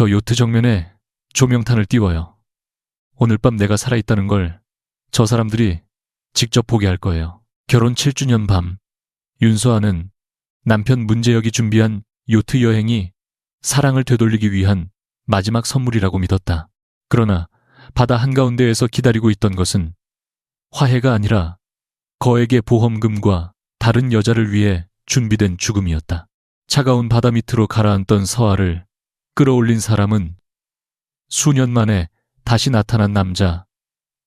저 요트 정면에 조명탄을 띄워요. 오늘 밤 내가 살아있다는 걸 저 사람들이 직접 보게 할 거예요. 결혼 7주년 밤, 윤서아는 남편 문재혁이 준비한 요트 여행이 사랑을 되돌리기 위한 마지막 선물이라고 믿었다. 그러나 바다 한가운데에서 기다리고 있던 것은 화해가 아니라 거액의 보험금과 다른 여자를 위해 준비된 죽음이었다. 차가운 바다 밑으로 가라앉던 서아를 끌어올린 사람은 수년 만에 다시 나타난 남자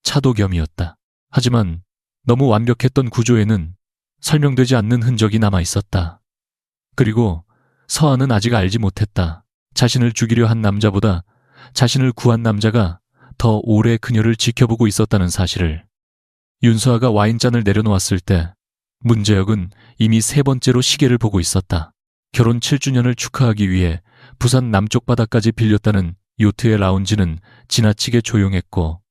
차도겸이었다. 하지만 너무 완벽했던 구조에는 설명되지 않는 흔적이 남아 있었다. 그리고 서아는 아직 알지 못했다. 자신을 죽이려 한 남자보다 자신을 구한 남자가 더 오래 그녀를 지켜보고 있었다는 사실을. 윤서아가 와인잔을 내려놓았을 때 문재혁은 이미 3번째로 시계를 보고 있었다. 결혼 7주년을 축하하기 위해 부산 남쪽 바다까지 빌렸다는 요트의 라운지는 지나치게 조용했고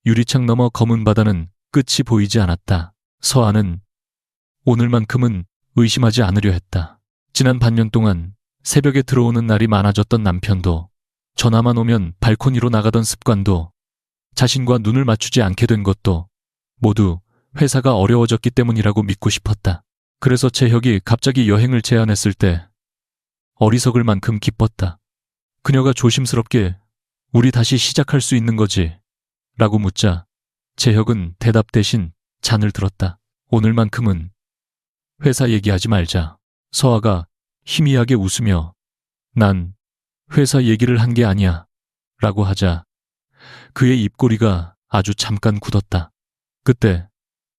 유리창 너머 검은 바다는 끝이 보이지 않았다. 서아는 오늘만큼은 의심하지 않으려 했다. 지난 반년 동안 새벽에 들어오는 날이 많아졌던 남편도, 전화만 오면 발코니로 나가던 습관도, 자신과 눈을 맞추지 않게 된 것도 모두 회사가 어려워졌기 때문이라고 믿고 싶었다. 그래서 재혁이 갑자기 여행을 제안했을 때 어리석을 만큼 기뻤다. 그녀가 조심스럽게 우리 다시 시작할 수 있는 거지? 라고 묻자 재혁은 대답 대신 잔을 들었다. 오늘만큼은 회사 얘기하지 말자. 서아가 희미하게 웃으며 난 회사 얘기를 한 게 아니야 라고 하자 그의 입꼬리가 아주 잠깐 굳었다. 그때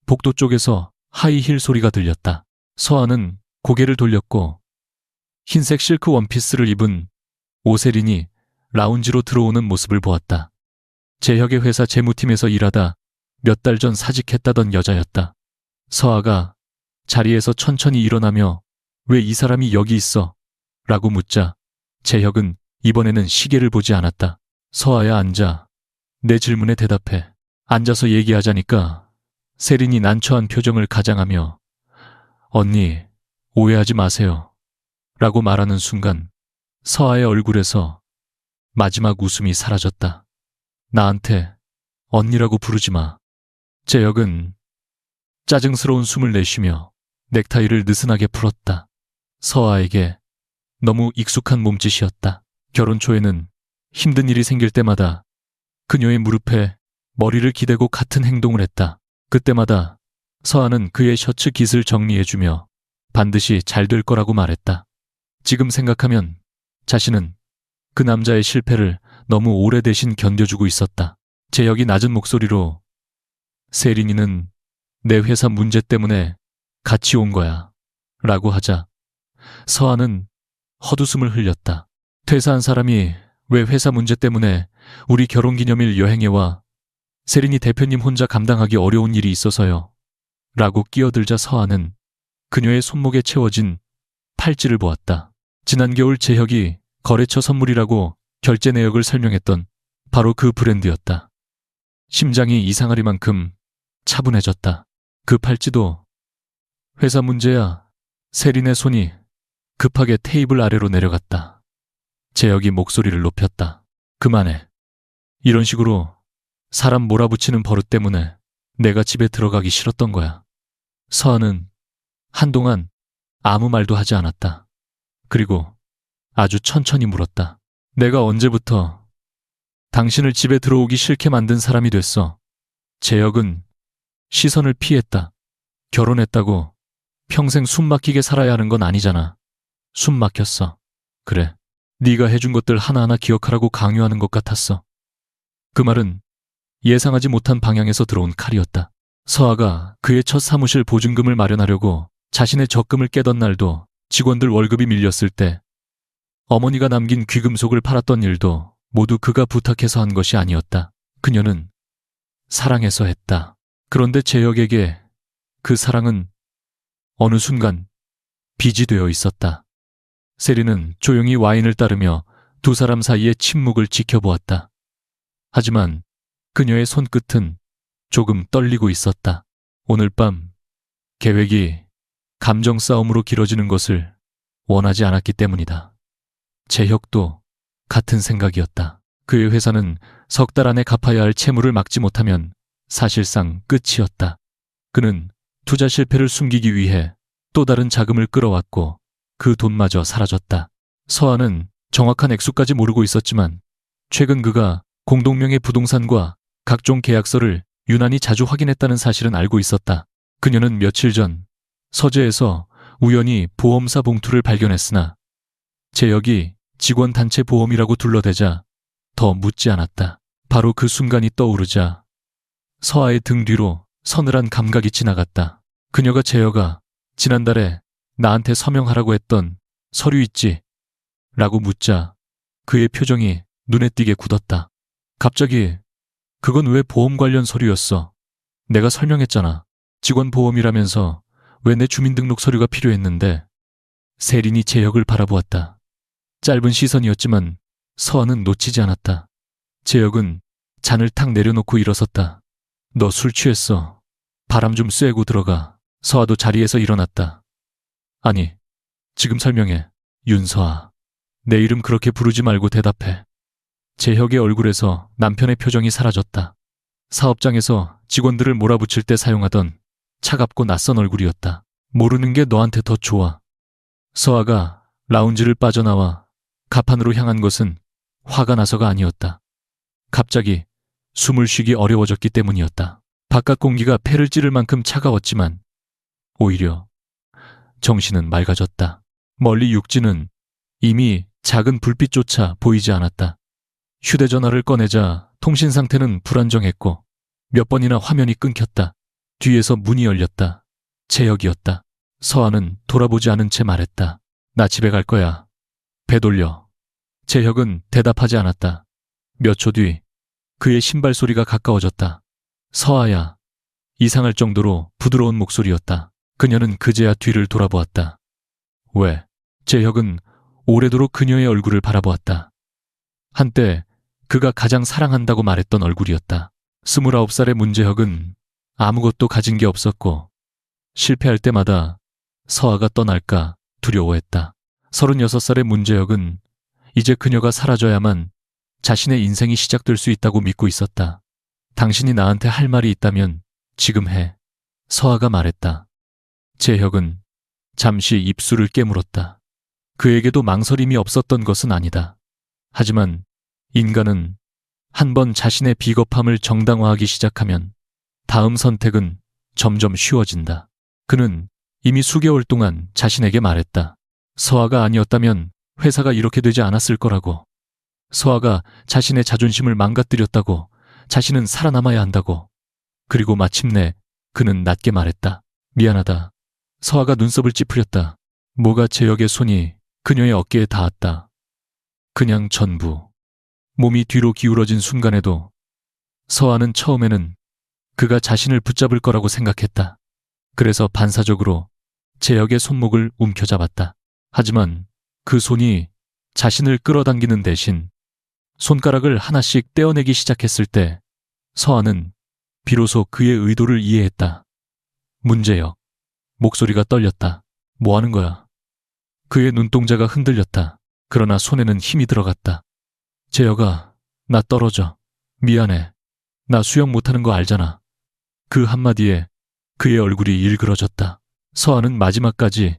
복도 쪽에서 하이힐 소리가 들렸다. 서아는 고개를 돌렸고 흰색 실크 원피스를 입은 오세린이 라운지로 들어오는 모습을 보았다. 재혁의 회사 재무팀에서 일하다 몇 달 전 사직했다던 여자였다. 서아가 자리에서 천천히 일어나며 왜 이 사람이 여기 있어? 라고 묻자 재혁은 이번에는 시계를 보지 않았다. 서아야 앉아. 내 질문에 대답해. 앉아서 얘기하자니까 세린이 난처한 표정을 가장하며 언니, 오해하지 마세요. 라고 말하는 순간 서아의 얼굴에서 마지막 웃음이 사라졌다. 나한테 언니라고 부르지 마. 재혁은 짜증스러운 숨을 내쉬며 넥타이를 느슨하게 풀었다. 서아에게 너무 익숙한 몸짓이었다. 결혼 초에는 힘든 일이 생길 때마다 그녀의 무릎에 머리를 기대고 같은 행동을 했다. 그때마다 서아는 그의 셔츠 깃을 정리해주며 반드시 잘 될 거라고 말했다. 지금 생각하면 자신은 그 남자의 실패를 너무 오래 대신 견뎌주고 있었다. 재혁이 낮은 목소리로 세린이는 내 회사 문제 때문에 같이 온 거야 라고 하자 서아는 헛웃음을 흘렸다. 퇴사한 사람이 왜 회사 문제 때문에 우리 결혼기념일 여행에 와? 세린이 대표님 혼자 감당하기 어려운 일이 있어서요 라고 끼어들자 서아는 그녀의 손목에 채워진 팔찌를 보았다. 지난 겨울 재혁이 거래처 선물이라고 결제 내역을 설명했던 바로 그 브랜드였다. 심장이 이상하리만큼 차분해졌다. 그 팔찌도 회사 문제야. 세린의 손이 급하게 테이블 아래로 내려갔다. 재혁이 목소리를 높였다. 그만해. 이런 식으로 사람 몰아붙이는 버릇 때문에 내가 집에 들어가기 싫었던 거야. 서아는 한동안 아무 말도 하지 않았다. 그리고 아주 천천히 물었다. 내가 언제부터 당신을 집에 들어오기 싫게 만든 사람이 됐어? 재혁은 시선을 피했다. 결혼했다고 평생 숨 막히게 살아야 하는 건 아니잖아. 숨 막혔어. 그래. 네가 해준 것들 하나하나 기억하라고 강요하는 것 같았어. 그 말은 예상하지 못한 방향에서 들어온 칼이었다. 서아가 그의 첫 사무실 보증금을 마련하려고 자신의 적금을 깨던 날도, 직원들 월급이 밀렸을 때, 어머니가 남긴 귀금속을 팔았던 일도 모두 그가 부탁해서 한 것이 아니었다. 그녀는 사랑해서 했다. 그런데 재혁에게 그 사랑은 어느 순간 빚이 되어 있었다. 세린은 조용히 와인을 따르며 두 사람 사이의 침묵을 지켜보았다. 하지만 그녀의 손끝은 조금 떨리고 있었다. 오늘 밤 계획이 감정 싸움으로 길어지는 것을 원하지 않았기 때문이다. 재혁도 같은 생각이었다. 그의 회사는 석 달 안에 갚아야 할 채무를 막지 못하면 사실상 끝이었다. 그는 투자 실패를 숨기기 위해 또 다른 자금을 끌어왔고 그 돈마저 사라졌다. 서아는 정확한 액수까지 모르고 있었지만 최근 그가 공동명의 부동산과 각종 계약서를 유난히 자주 확인했다는 사실은 알고 있었다. 그녀는 며칠 전 서재에서 우연히 보험사 봉투를 발견했으나 제역이 직원 단체 보험이라고 둘러대자 더 묻지 않았다. 바로 그 순간이 떠오르자 서아의 등 뒤로 서늘한 감각이 지나갔다. 그녀가 제여가 지난달에 나한테 서명하라고 했던 서류 있지? 라고 묻자 그의 표정이 눈에 띄게 굳었다. 갑자기 그건 왜 보험 관련 서류였어? 내가 설명했잖아. 직원 보험이라면서 왜 내 주민등록 서류가 필요했는데. 세린이 제역을 바라보았다. 짧은 시선이었지만 서아는 놓치지 않았다. 제역은 잔을 탁 내려놓고 일어섰다. 너 술 취했어. 바람 좀 쐬고 들어가. 서아도 자리에서 일어났다. 아니, 지금 설명해. 윤서아. 내 이름 그렇게 부르지 말고 대답해. 제혁의 얼굴에서 남편의 표정이 사라졌다. 사업장에서 직원들을 몰아붙일 때 사용하던 차갑고 낯선 얼굴이었다. 모르는 게 너한테 더 좋아. 서아가 라운지를 빠져나와 가판으로 향한 것은 화가 나서가 아니었다. 갑자기 숨을 쉬기 어려워졌기 때문이었다. 바깥 공기가 폐를 찌를 만큼 차가웠지만 오히려 정신은 맑아졌다. 멀리 육지는 이미 작은 불빛조차 보이지 않았다. 휴대전화를 꺼내자 통신 상태는 불안정했고 몇 번이나 화면이 끊겼다. 뒤에서 문이 열렸다. 제혁이었다. 서아는 돌아보지 않은 채 말했다. 나 집에 갈 거야. 배 돌려. 제혁은 대답하지 않았다. 몇 초 뒤 그의 신발 소리가 가까워졌다. 서아야. 이상할 정도로 부드러운 목소리였다. 그녀는 그제야 뒤를 돌아보았다. 왜? 제혁은 오래도록 그녀의 얼굴을 바라보았다. 한때 그가 가장 사랑한다고 말했던 얼굴이었다. 29살의 문제혁은 아무것도 가진 게 없었고 실패할 때마다 서아가 떠날까 두려워했다. 36살의 문제혁은 이제 그녀가 사라져야만 자신의 인생이 시작될 수 있다고 믿고 있었다. 당신이 나한테 할 말이 있다면 지금 해. 서아가 말했다. 제혁은 잠시 입술을 깨물었다. 그에게도 망설임이 없었던 것은 아니다. 하지만 인간은 한번 자신의 비겁함을 정당화하기 시작하면 다음 선택은 점점 쉬워진다. 그는 이미 수개월 동안 자신에게 말했다. 서아가 아니었다면 회사가 이렇게 되지 않았을 거라고. 서아가 자신의 자존심을 망가뜨렸다고. 자신은 살아남아야 한다고. 그리고 마침내 그는 낮게 말했다. 미안하다. 서아가 눈썹을 찌푸렸다. 뭐가 제역의 손이 그녀의 어깨에 닿았다. 그냥 전부. 몸이 뒤로 기울어진 순간에도 서아는 처음에는 그가 자신을 붙잡을 거라고 생각했다. 그래서 반사적으로 제역의 손목을 움켜잡았다. 하지만 그 손이 자신을 끌어당기는 대신 손가락을 하나씩 떼어내기 시작했을 때 서아는 비로소 그의 의도를 이해했다. 문제역. 목소리가 떨렸다. 뭐 하는 거야? 그의 눈동자가 흔들렸다. 그러나 손에는 힘이 들어갔다. 제여가, 나 떨어져. 미안해. 나 수영 못하는 거 알잖아. 그 한마디에 그의 얼굴이 일그러졌다. 서아는 마지막까지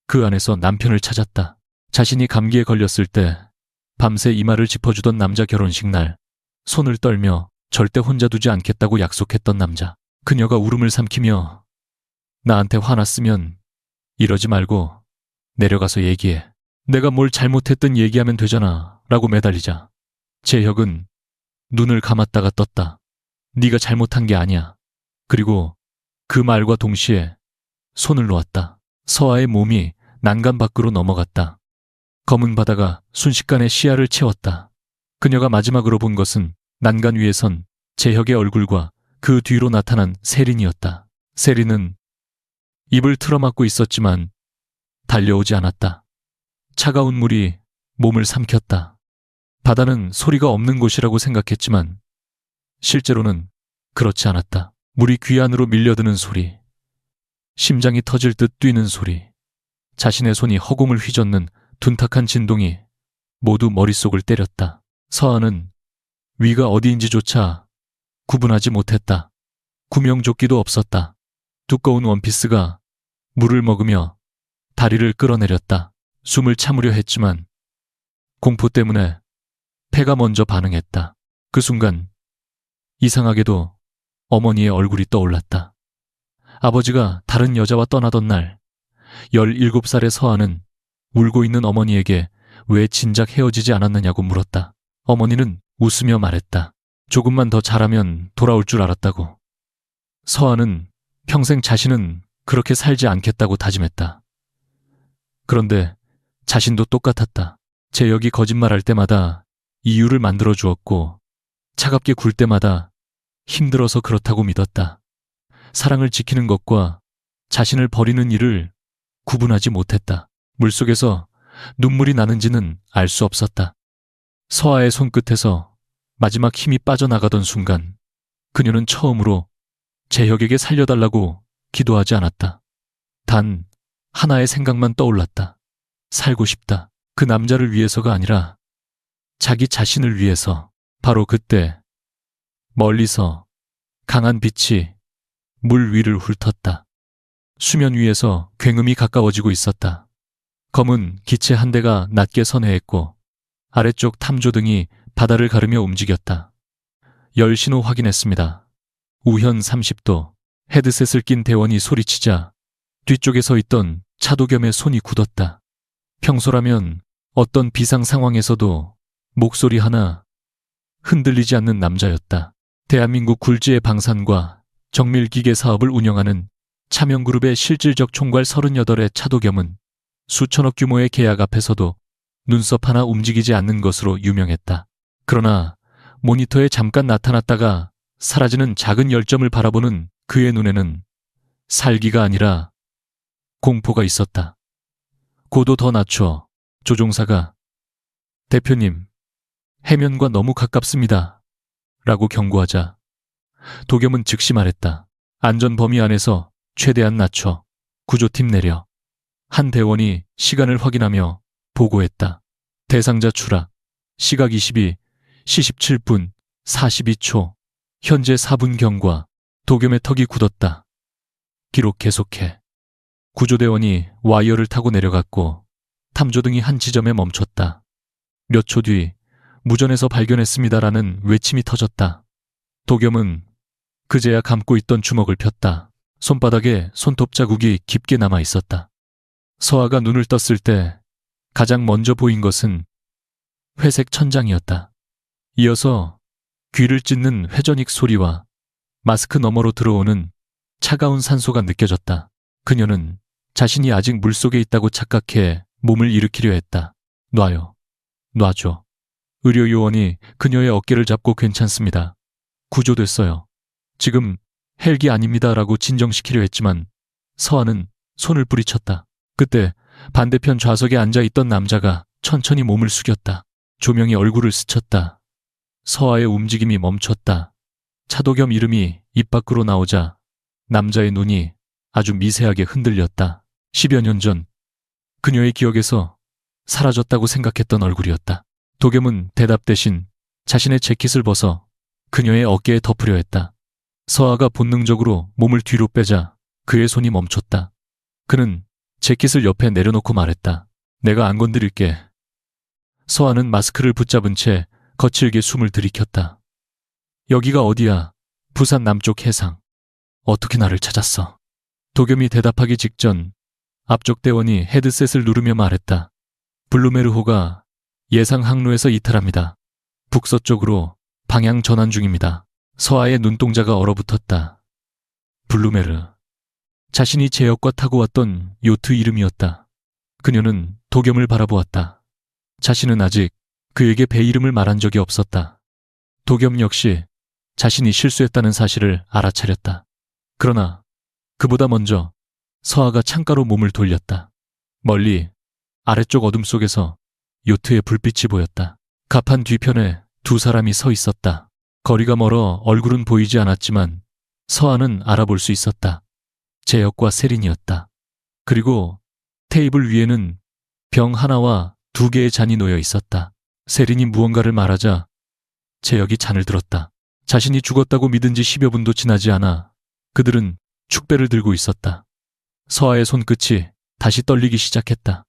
그 안에서 남편을 찾았다. 자신이 감기에 걸렸을 때 밤새 이마를 짚어주던 남자 결혼식 날 손을 떨며 절대 혼자 두지 않겠다고 약속했던 남자. 그녀가 울음을 삼키며 나한테 화났으면 이러지 말고 내려가서 얘기해. 내가 뭘 잘못했든 얘기하면 되잖아 라고 매달리자 제혁은 눈을 감았다가 떴다. 네가 잘못한 게 아니야. 그리고 그 말과 동시에 손을 놓았다. 서아의 몸이 난간 밖으로 넘어갔다. 검은 바다가 순식간에 시야를 채웠다. 그녀가 마지막으로 본 것은 난간 위에 선 제혁의 얼굴과 그 뒤로 나타난 세린이었다. 세린은 입을 틀어막고 있었지만 달려오지 않았다. 차가운 물이 몸을 삼켰다. 바다는 소리가 없는 곳이라고 생각했지만 실제로는 그렇지 않았다. 물이 귀 안으로 밀려드는 소리, 심장이 터질 듯 뛰는 소리, 자신의 손이 허공을 휘젓는 둔탁한 진동이 모두 머릿속을 때렸다. 서아는 위가 어디인지조차 구분하지 못했다. 구명조끼도 없었다. 두꺼운 원피스가 물을 먹으며 다리를 끌어내렸다. 숨을 참으려 했지만 공포 때문에 폐가 먼저 반응했다. 그 순간 이상하게도 어머니의 얼굴이 떠올랐다. 아버지가 다른 여자와 떠나던 날 17살의 서아는 울고 있는 어머니에게 왜 진작 헤어지지 않았느냐고 물었다. 어머니는 웃으며 말했다. 조금만 더 잘하면 돌아올 줄 알았다고. 서아는 평생 자신은 그렇게 살지 않겠다고 다짐했다. 그런데 자신도 똑같았다. 재혁이 거짓말할 때마다 이유를 만들어 주었고 차갑게 굴 때마다 힘들어서 그렇다고 믿었다. 사랑을 지키는 것과 자신을 버리는 일을 구분하지 못했다. 물속에서 눈물이 나는지는 알 수 없었다. 서아의 손끝에서 마지막 힘이 빠져나가던 순간 그녀는 처음으로 재혁에게 살려달라고 기도하지 않았다. 단 하나의 생각만 떠올랐다. 살고 싶다. 그 남자를 위해서가 아니라 자기 자신을 위해서. 바로 그때 멀리서 강한 빛이 물 위를 훑었다. 수면 위에서 굉음이 가까워지고 있었다. 검은 기체 한 대가 낮게 선회했고 아래쪽 탐조등이 바다를 가르며 움직였다. 열 신호 확인했습니다. 우현 30도. 헤드셋을 낀 대원이 소리치자 뒤쪽에 서 있던 차도겸의 손이 굳었다. 평소라면 어떤 비상 상황에서도 목소리 하나 흔들리지 않는 남자였다. 대한민국 굴지의 방산과 정밀기계 사업을 운영하는 차명그룹의 실질적 총괄 38의 차도겸은 수천억 규모의 계약 앞에서도 눈썹 하나 움직이지 않는 것으로 유명했다. 그러나 모니터에 잠깐 나타났다가 사라지는 작은 열점을 바라보는 그의 눈에는 살기가 아니라 공포가 있었다. 고도 더 낮춰. 조종사가 대표님, 해면과 너무 가깝습니다. 라고 경고하자 도겸은 즉시 말했다. 안전 범위 안에서 최대한 낮춰. 구조팀 내려. 한 대원이 시간을 확인하며 보고했다. 대상자 추락. 시각 22, 시 17분 42초. 현재 4분 경과. 도겸의 턱이 굳었다. 기록 계속해. 구조대원이 와이어를 타고 내려갔고 탐조등이 한 지점에 멈췄다. 몇 초 뒤 무전에서 발견했습니다라는 외침이 터졌다. 도겸은 그제야 감고 있던 주먹을 폈다. 손바닥에 손톱 자국이 깊게 남아 있었다. 서아가 눈을 떴을 때 가장 먼저 보인 것은 회색 천장이었다. 이어서 귀를 찢는 회전익 소리와 마스크 너머로 들어오는 차가운 산소가 느껴졌다. 그녀는 자신이 아직 물속에 있다고 착각해 몸을 일으키려 했다. 놔요. 놔줘. 의료요원이 그녀의 어깨를 잡고 괜찮습니다. 구조됐어요. 지금 헬기 아닙니다라고 진정시키려 했지만 서아는 손을 뿌리쳤다. 그때 반대편 좌석에 앉아있던 남자가 천천히 몸을 숙였다. 조명이 얼굴을 스쳤다. 서아의 움직임이 멈췄다. 차도겸 이름이 입 밖으로 나오자 남자의 눈이 아주 미세하게 흔들렸다. 10여 년 전 그녀의 기억에서 사라졌다고 생각했던 얼굴이었다. 도겸은 대답 대신 자신의 재킷을 벗어 그녀의 어깨에 덮으려 했다. 서아가 본능적으로 몸을 뒤로 빼자 그의 손이 멈췄다. 그는 재킷을 옆에 내려놓고 말했다. 내가 안 건드릴게. 서아는 마스크를 붙잡은 채 거칠게 숨을 들이켰다. 여기가 어디야? 부산 남쪽 해상. 어떻게 나를 찾았어? 도겸이 대답하기 직전 앞쪽 대원이 헤드셋을 누르며 말했다. 블루메르호가 예상 항로에서 이탈합니다. 북서쪽으로 방향 전환 중입니다. 서아의 눈동자가 얼어붙었다. 블루메르. 자신이 제역과 타고 왔던 요트 이름이었다. 그녀는 도겸을 바라보았다. 자신은 아직 그에게 배 이름을 말한 적이 없었다. 도겸 역시 자신이 실수했다는 사실을 알아차렸다. 그러나 그보다 먼저 서아가 창가로 몸을 돌렸다. 멀리 아래쪽 어둠 속에서 요트의 불빛이 보였다. 갑판 뒤편에 두 사람이 서 있었다. 거리가 멀어 얼굴은 보이지 않았지만 서아는 알아볼 수 있었다. 제역과 세린이었다. 그리고 테이블 위에는 병 하나와 두 개의 잔이 놓여 있었다. 세린이 무언가를 말하자 재혁이 잔을 들었다. 자신이 죽었다고 믿은 지 10여 분도 지나지 않아 그들은 축배를 들고 있었다. 서아의 손끝이 다시 떨리기 시작했다.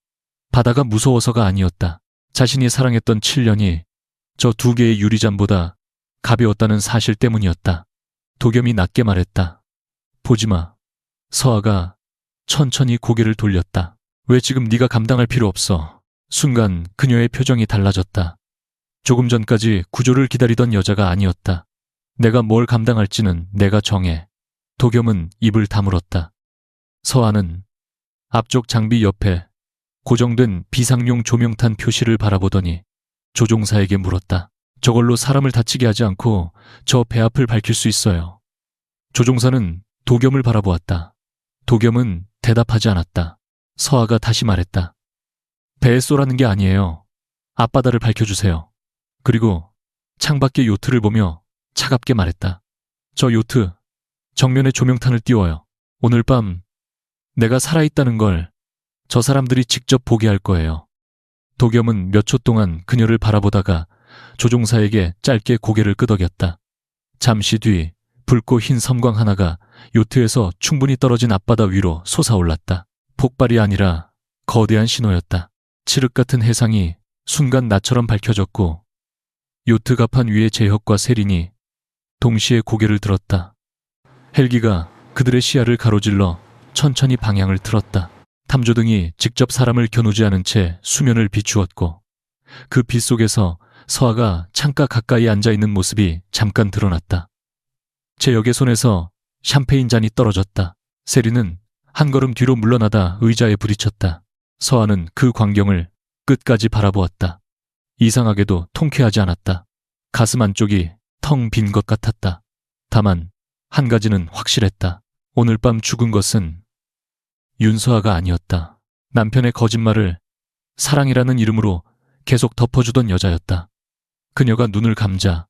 바다가 무서워서가 아니었다. 자신이 사랑했던 7년이 저 두 개의 유리잔보다 가벼웠다는 사실 때문이었다. 도겸이 낮게 말했다. 보지마. 서아가 천천히 고개를 돌렸다. 왜 지금 네가 감당할 필요 없어. 순간 그녀의 표정이 달라졌다. 조금 전까지 구조를 기다리던 여자가 아니었다. 내가 뭘 감당할지는 내가 정해. 도겸은 입을 다물었다. 서아는 앞쪽 장비 옆에 고정된 비상용 조명탄 표시를 바라보더니 조종사에게 물었다. 저걸로 사람을 다치게 하지 않고 저 배 앞을 밝힐 수 있어요. 조종사는 도겸을 바라보았다. 도겸은 대답하지 않았다. 서아가 다시 말했다. 배에 쏘라는 게 아니에요. 앞바다를 밝혀주세요. 그리고 창밖의 요트를 보며 차갑게 말했다. 저 요트 정면에 조명탄을 띄워요. 오늘 밤 내가 살아있다는 걸 저 사람들이 직접 보게 할 거예요. 도겸은 몇 초 동안 그녀를 바라보다가 조종사에게 짧게 고개를 끄덕였다. 잠시 뒤 붉고 흰 섬광 하나가 요트에서 충분히 떨어진 앞바다 위로 솟아올랐다. 폭발이 아니라 거대한 신호였다. 칠흑 같은 해상이 순간 나처럼 밝혀졌고 요트 갑판 위에 재혁과 세린이 동시에 고개를 들었다. 헬기가 그들의 시야를 가로질러 천천히 방향을 틀었다. 탐조등이 직접 사람을 겨누지 않은 채 수면을 비추었고 그 빛 속에서 서아가 창가 가까이 앉아있는 모습이 잠깐 드러났다. 재혁의 손에서 샴페인 잔이 떨어졌다. 세린은 한 걸음 뒤로 물러나다 의자에 부딪혔다. 서아는 그 광경을 끝까지 바라보았다. 이상하게도 통쾌하지 않았다. 가슴 안쪽이 텅 빈 것 같았다. 다만 한 가지는 확실했다. 오늘 밤 죽은 것은 윤서아가 아니었다. 남편의 거짓말을 사랑이라는 이름으로 계속 덮어주던 여자였다. 그녀가 눈을 감자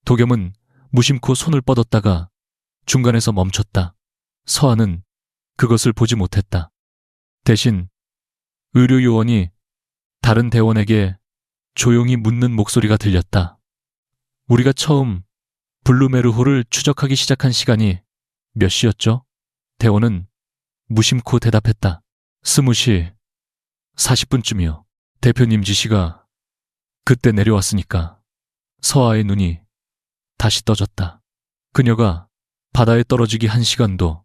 도겸은 무심코 손을 뻗었다가 중간에서 멈췄다. 서아는 그것을 보지 못했다. 대신 의료요원이 다른 대원에게 조용히 묻는 목소리가 들렸다. 우리가 처음 블루메르호를 추적하기 시작한 시간이 몇 시였죠? 대원은 무심코 대답했다. 20시 40분쯤이요. 대표님 지시가 그때 내려왔으니까. 서아의 눈이 다시 떠졌다. 그녀가 바다에 떨어지기 1시간도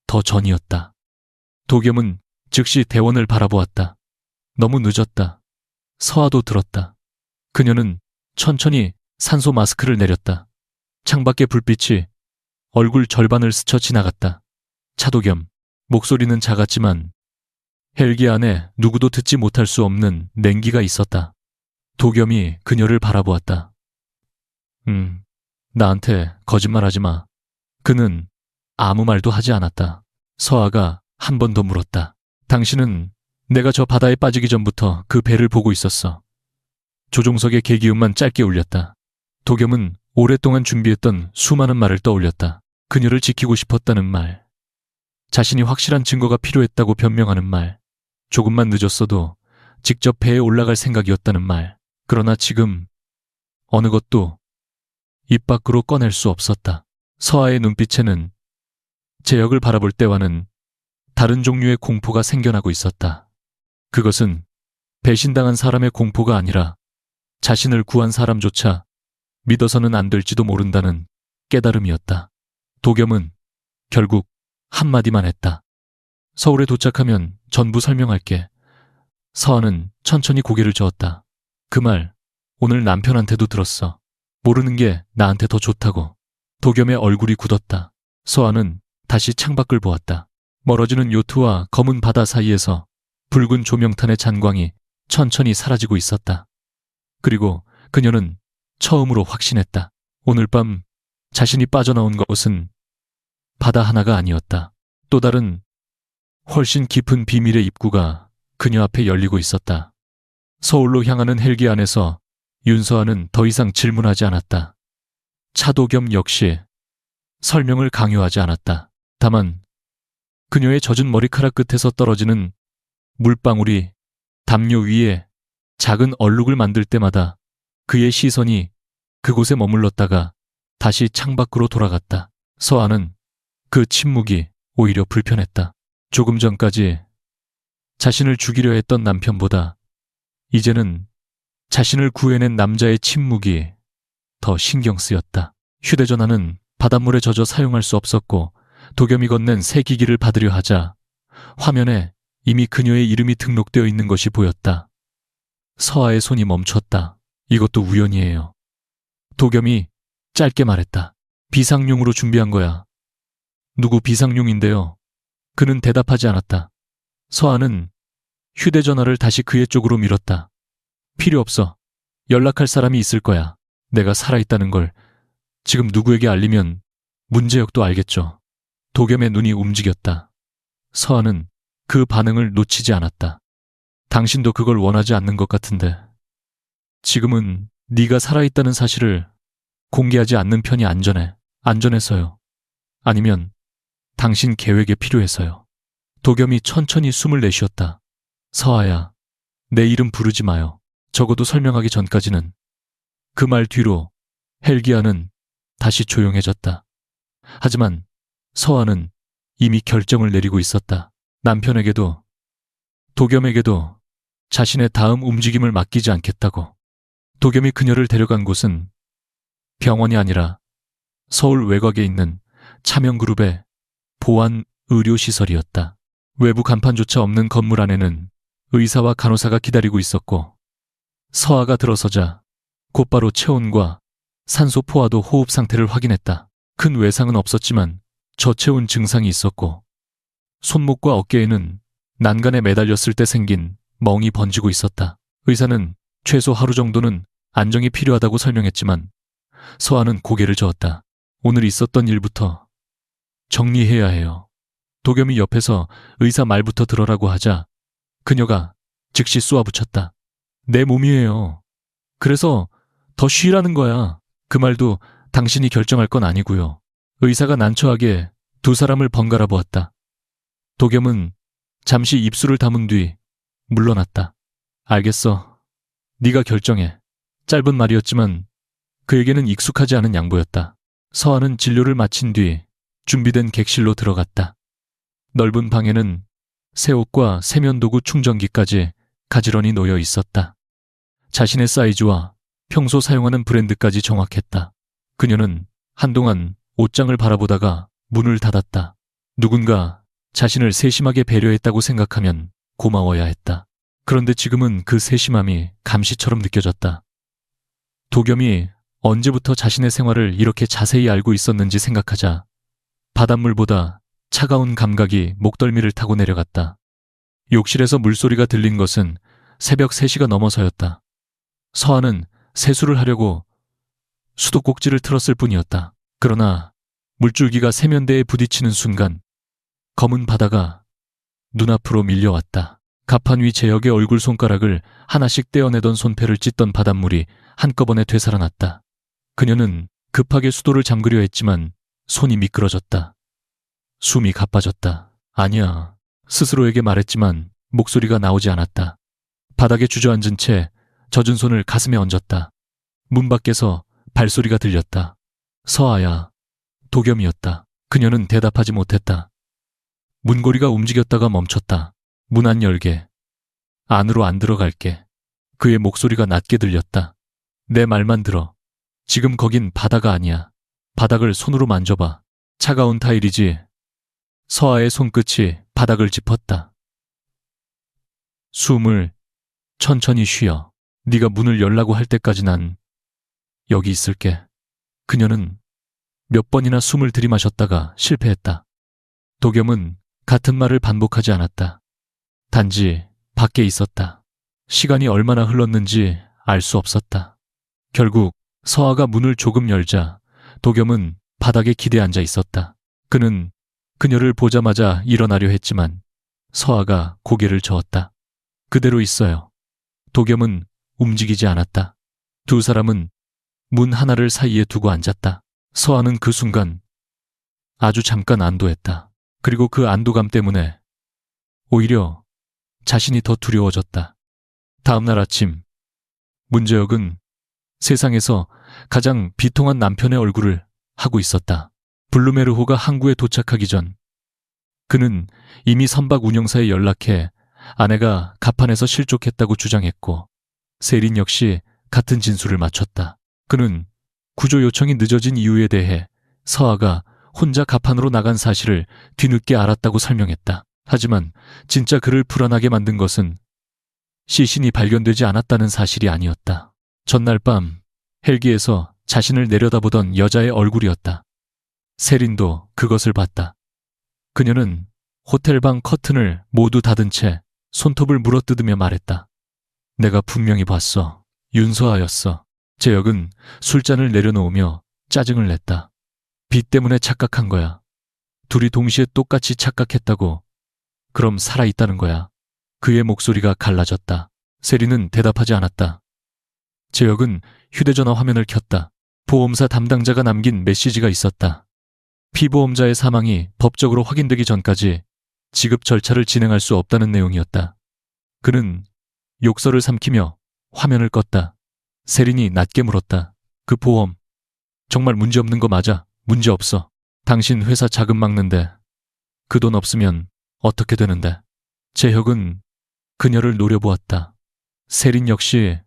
더 전이었다. 도겸은 즉시 대원을 바라보았다. 너무 늦었다. 서아도 들었다. 그녀는 천천히 산소 마스크를 내렸다. 창밖의 불빛이 얼굴 절반을 스쳐 지나갔다. 차도겸. 목소리는 작았지만 헬기 안에 누구도 듣지 못할 수 없는 냉기가 있었다. 도겸이 그녀를 바라보았다. 나한테 거짓말하지 마. 그는 아무 말도 하지 않았다. 서아가 한 번 더 물었다. 당신은 내가 저 바다에 빠지기 전부터 그 배를 보고 있었어. 조종석의 계기음만 짧게 울렸다. 도겸은 오랫동안 준비했던 수많은 말을 떠올렸다. 그녀를 지키고 싶었다는 말. 자신이 확실한 증거가 필요했다고 변명하는 말. 조금만 늦었어도 직접 배에 올라갈 생각이었다는 말. 그러나 지금 어느 것도 입 밖으로 꺼낼 수 없었다. 서아의 눈빛에는 재혁을 바라볼 때와는 다른 종류의 공포가 생겨나고 있었다. 그것은 배신당한 사람의 공포가 아니라 자신을 구한 사람조차 믿어서는 안 될지도 모른다는 깨달음이었다. 도겸은 결국 한마디만 했다. 서울에 도착하면 전부 설명할게. 서아는 천천히 고개를 저었다. 그 말 오늘 남편한테도 들었어. 모르는 게 나한테 더 좋다고. 도겸의 얼굴이 굳었다. 서아는 다시 창밖을 보았다. 멀어지는 요트와 검은 바다 사이에서 붉은 조명탄의 잔광이 천천히 사라지고 있었다. 그리고 그녀는 처음으로 확신했다. 오늘 밤 자신이 빠져나온 것은 바다 하나가 아니었다. 또 다른 훨씬 깊은 비밀의 입구가 그녀 앞에 열리고 있었다. 서울로 향하는 헬기 안에서 윤서아는 더 이상 질문하지 않았다. 차도겸 역시 설명을 강요하지 않았다. 다만 그녀의 젖은 머리카락 끝에서 떨어지는 물방울이 담요 위에 작은 얼룩을 만들 때마다 그의 시선이 그곳에 머물렀다가 다시 창밖으로 돌아갔다. 서아는 그 침묵이 오히려 불편했다. 조금 전까지 자신을 죽이려 했던 남편보다 이제는 자신을 구해낸 남자의 침묵이 더 신경 쓰였다. 휴대전화는 바닷물에 젖어 사용할 수 없었고 도겸이 건넨 새 기기를 받으려 하자 화면에 이미 그녀의 이름이 등록되어 있는 것이 보였다. 서아의 손이 멈췄다. 이것도 우연이에요. 도겸이 짧게 말했다. 비상용으로 준비한 거야. 누구 비상용인데요? 그는 대답하지 않았다. 서아는 휴대전화를 다시 그의 쪽으로 밀었다. 필요 없어. 연락할 사람이 있을 거야. 내가 살아있다는 걸 지금 누구에게 알리면 문제역도 알겠죠. 도겸의 눈이 움직였다. 서아는 그 반응을 놓치지 않았다. 당신도 그걸 원하지 않는 것 같은데. 지금은 네가 살아있다는 사실을 공개하지 않는 편이 안전해. 안전해서요. 아니면 당신 계획에 필요해서요. 도겸이 천천히 숨을 내쉬었다. 서아야, 내 이름 부르지 마요. 적어도 설명하기 전까지는. 그 말 뒤로 헬기아는 다시 조용해졌다. 하지만 서아는 이미 결정을 내리고 있었다. 남편에게도 도겸에게도 자신의 다음 움직임을 맡기지 않겠다고. 도겸이 그녀를 데려간 곳은 병원이 아니라 서울 외곽에 있는 차명그룹의 보안 의료시설이었다. 외부 간판조차 없는 건물 안에는 의사와 간호사가 기다리고 있었고 서아가 들어서자 곧바로 체온과 산소 포화도 호흡 상태를 확인했다. 큰 외상은 없었지만 저체온 증상이 있었고 손목과 어깨에는 난간에 매달렸을 때 생긴 멍이 번지고 있었다. 의사는 최소 하루 정도는 안정이 필요하다고 설명했지만 서아는 고개를 저었다. 오늘 있었던 일부터 정리해야 해요. 도겸이 옆에서 의사 말부터 들어라고 하자 그녀가 즉시 쏘아붙였다. 내 몸이에요. 그래서 더 쉬라는 거야. 그 말도 당신이 결정할 건 아니고요. 의사가 난처하게 두 사람을 번갈아 보았다. 도겸은 잠시 입술을 다문 뒤 물러났다. 알겠어. 네가 결정해. 짧은 말이었지만 그에게는 익숙하지 않은 양보였다. 서아는 진료를 마친 뒤 준비된 객실로 들어갔다. 넓은 방에는 새 옷과 세면도구 충전기까지 가지런히 놓여 있었다. 자신의 사이즈와 평소 사용하는 브랜드까지 정확했다. 그녀는 한동안 옷장을 바라보다가 문을 닫았다. 누군가 자신을 세심하게 배려했다고 생각하면 고마워야 했다. 그런데 지금은 그 세심함이 감시처럼 느껴졌다. 도겸이 언제부터 자신의 생활을 이렇게 자세히 알고 있었는지 생각하자 바닷물보다 차가운 감각이 목덜미를 타고 내려갔다. 욕실에서 물소리가 들린 것은 새벽 3시가 넘어서였다. 서아는 세수를 하려고 수도꼭지를 틀었을 뿐이었다. 그러나 물줄기가 세면대에 부딪히는 순간 검은 바다가 눈앞으로 밀려왔다. 갑판 위 제역의 얼굴 손가락을 하나씩 떼어내던 손패를 찢던 바닷물이 한꺼번에 되살아났다. 그녀는 급하게 수도를 잠그려 했지만 손이 미끄러졌다. 숨이 가빠졌다. 아니야. 스스로에게 말했지만 목소리가 나오지 않았다. 바닥에 주저앉은 채 젖은 손을 가슴에 얹었다. 문 밖에서 발소리가 들렸다. 서아야. 도겸이었다. 그녀는 대답하지 못했다. 문고리가 움직였다가 멈췄다. 문 안 열게. 안으로 안 들어갈게. 그의 목소리가 낮게 들렸다. 내 말만 들어. 지금 거긴 바다가 아니야. 바닥을 손으로 만져봐. 차가운 타일이지. 서아의 손끝이 바닥을 짚었다. 숨을 천천히 쉬어. 네가 문을 열라고 할 때까지 난 여기 있을게. 그녀는 몇 번이나 숨을 들이마셨다가 실패했다. 도겸은 같은 말을 반복하지 않았다. 단지 밖에 있었다. 시간이 얼마나 흘렀는지 알 수 없었다. 결국 서아가 문을 조금 열자 도겸은 바닥에 기대 앉아 있었다. 그는 그녀를 보자마자 일어나려 했지만 서아가 고개를 저었다. 그대로 있어요. 도겸은 움직이지 않았다. 두 사람은 문 하나를 사이에 두고 앉았다. 서아는 그 순간 아주 잠깐 안도했다. 그리고 그 안도감 때문에 오히려 자신이 더 두려워졌다. 다음 날 아침 문재혁은 세상에서 가장 비통한 남편의 얼굴을 하고 있었다. 블루메르호가 항구에 도착하기 전 그는 이미 선박 운영사에 연락해 아내가 갑판에서 실족했다고 주장했고 세린 역시 같은 진술을 맞췄다. 그는 구조 요청이 늦어진 이유에 대해 서아가 혼자 갑판으로 나간 사실을 뒤늦게 알았다고 설명했다. 하지만 진짜 그를 불안하게 만든 것은 시신이 발견되지 않았다는 사실이 아니었다. 전날 밤 헬기에서 자신을 내려다보던 여자의 얼굴이었다. 세린도 그것을 봤다. 그녀는 호텔방 커튼을 모두 닫은 채 손톱을 물어뜯으며 말했다. 내가 분명히 봤어. 윤서아였어. 재혁은 술잔을 내려놓으며 짜증을 냈다. 빚 때문에 착각한 거야. 둘이 동시에 똑같이 착각했다고. 그럼 살아있다는 거야. 그의 목소리가 갈라졌다. 세린은 대답하지 않았다. 재혁은 휴대전화 화면을 켰다. 보험사 담당자가 남긴 메시지가 있었다. 피보험자의 사망이 법적으로 확인되기 전까지 지급 절차를 진행할 수 없다는 내용이었다. 그는 욕설을 삼키며 화면을 껐다. 세린이 낮게 물었다. 그 보험 정말 문제없는 거 맞아? 문제없어. 당신 회사 자금 막는데 그 돈 없으면 어떻게 되는데? 재혁은 그녀를 노려보았다. 세린 역시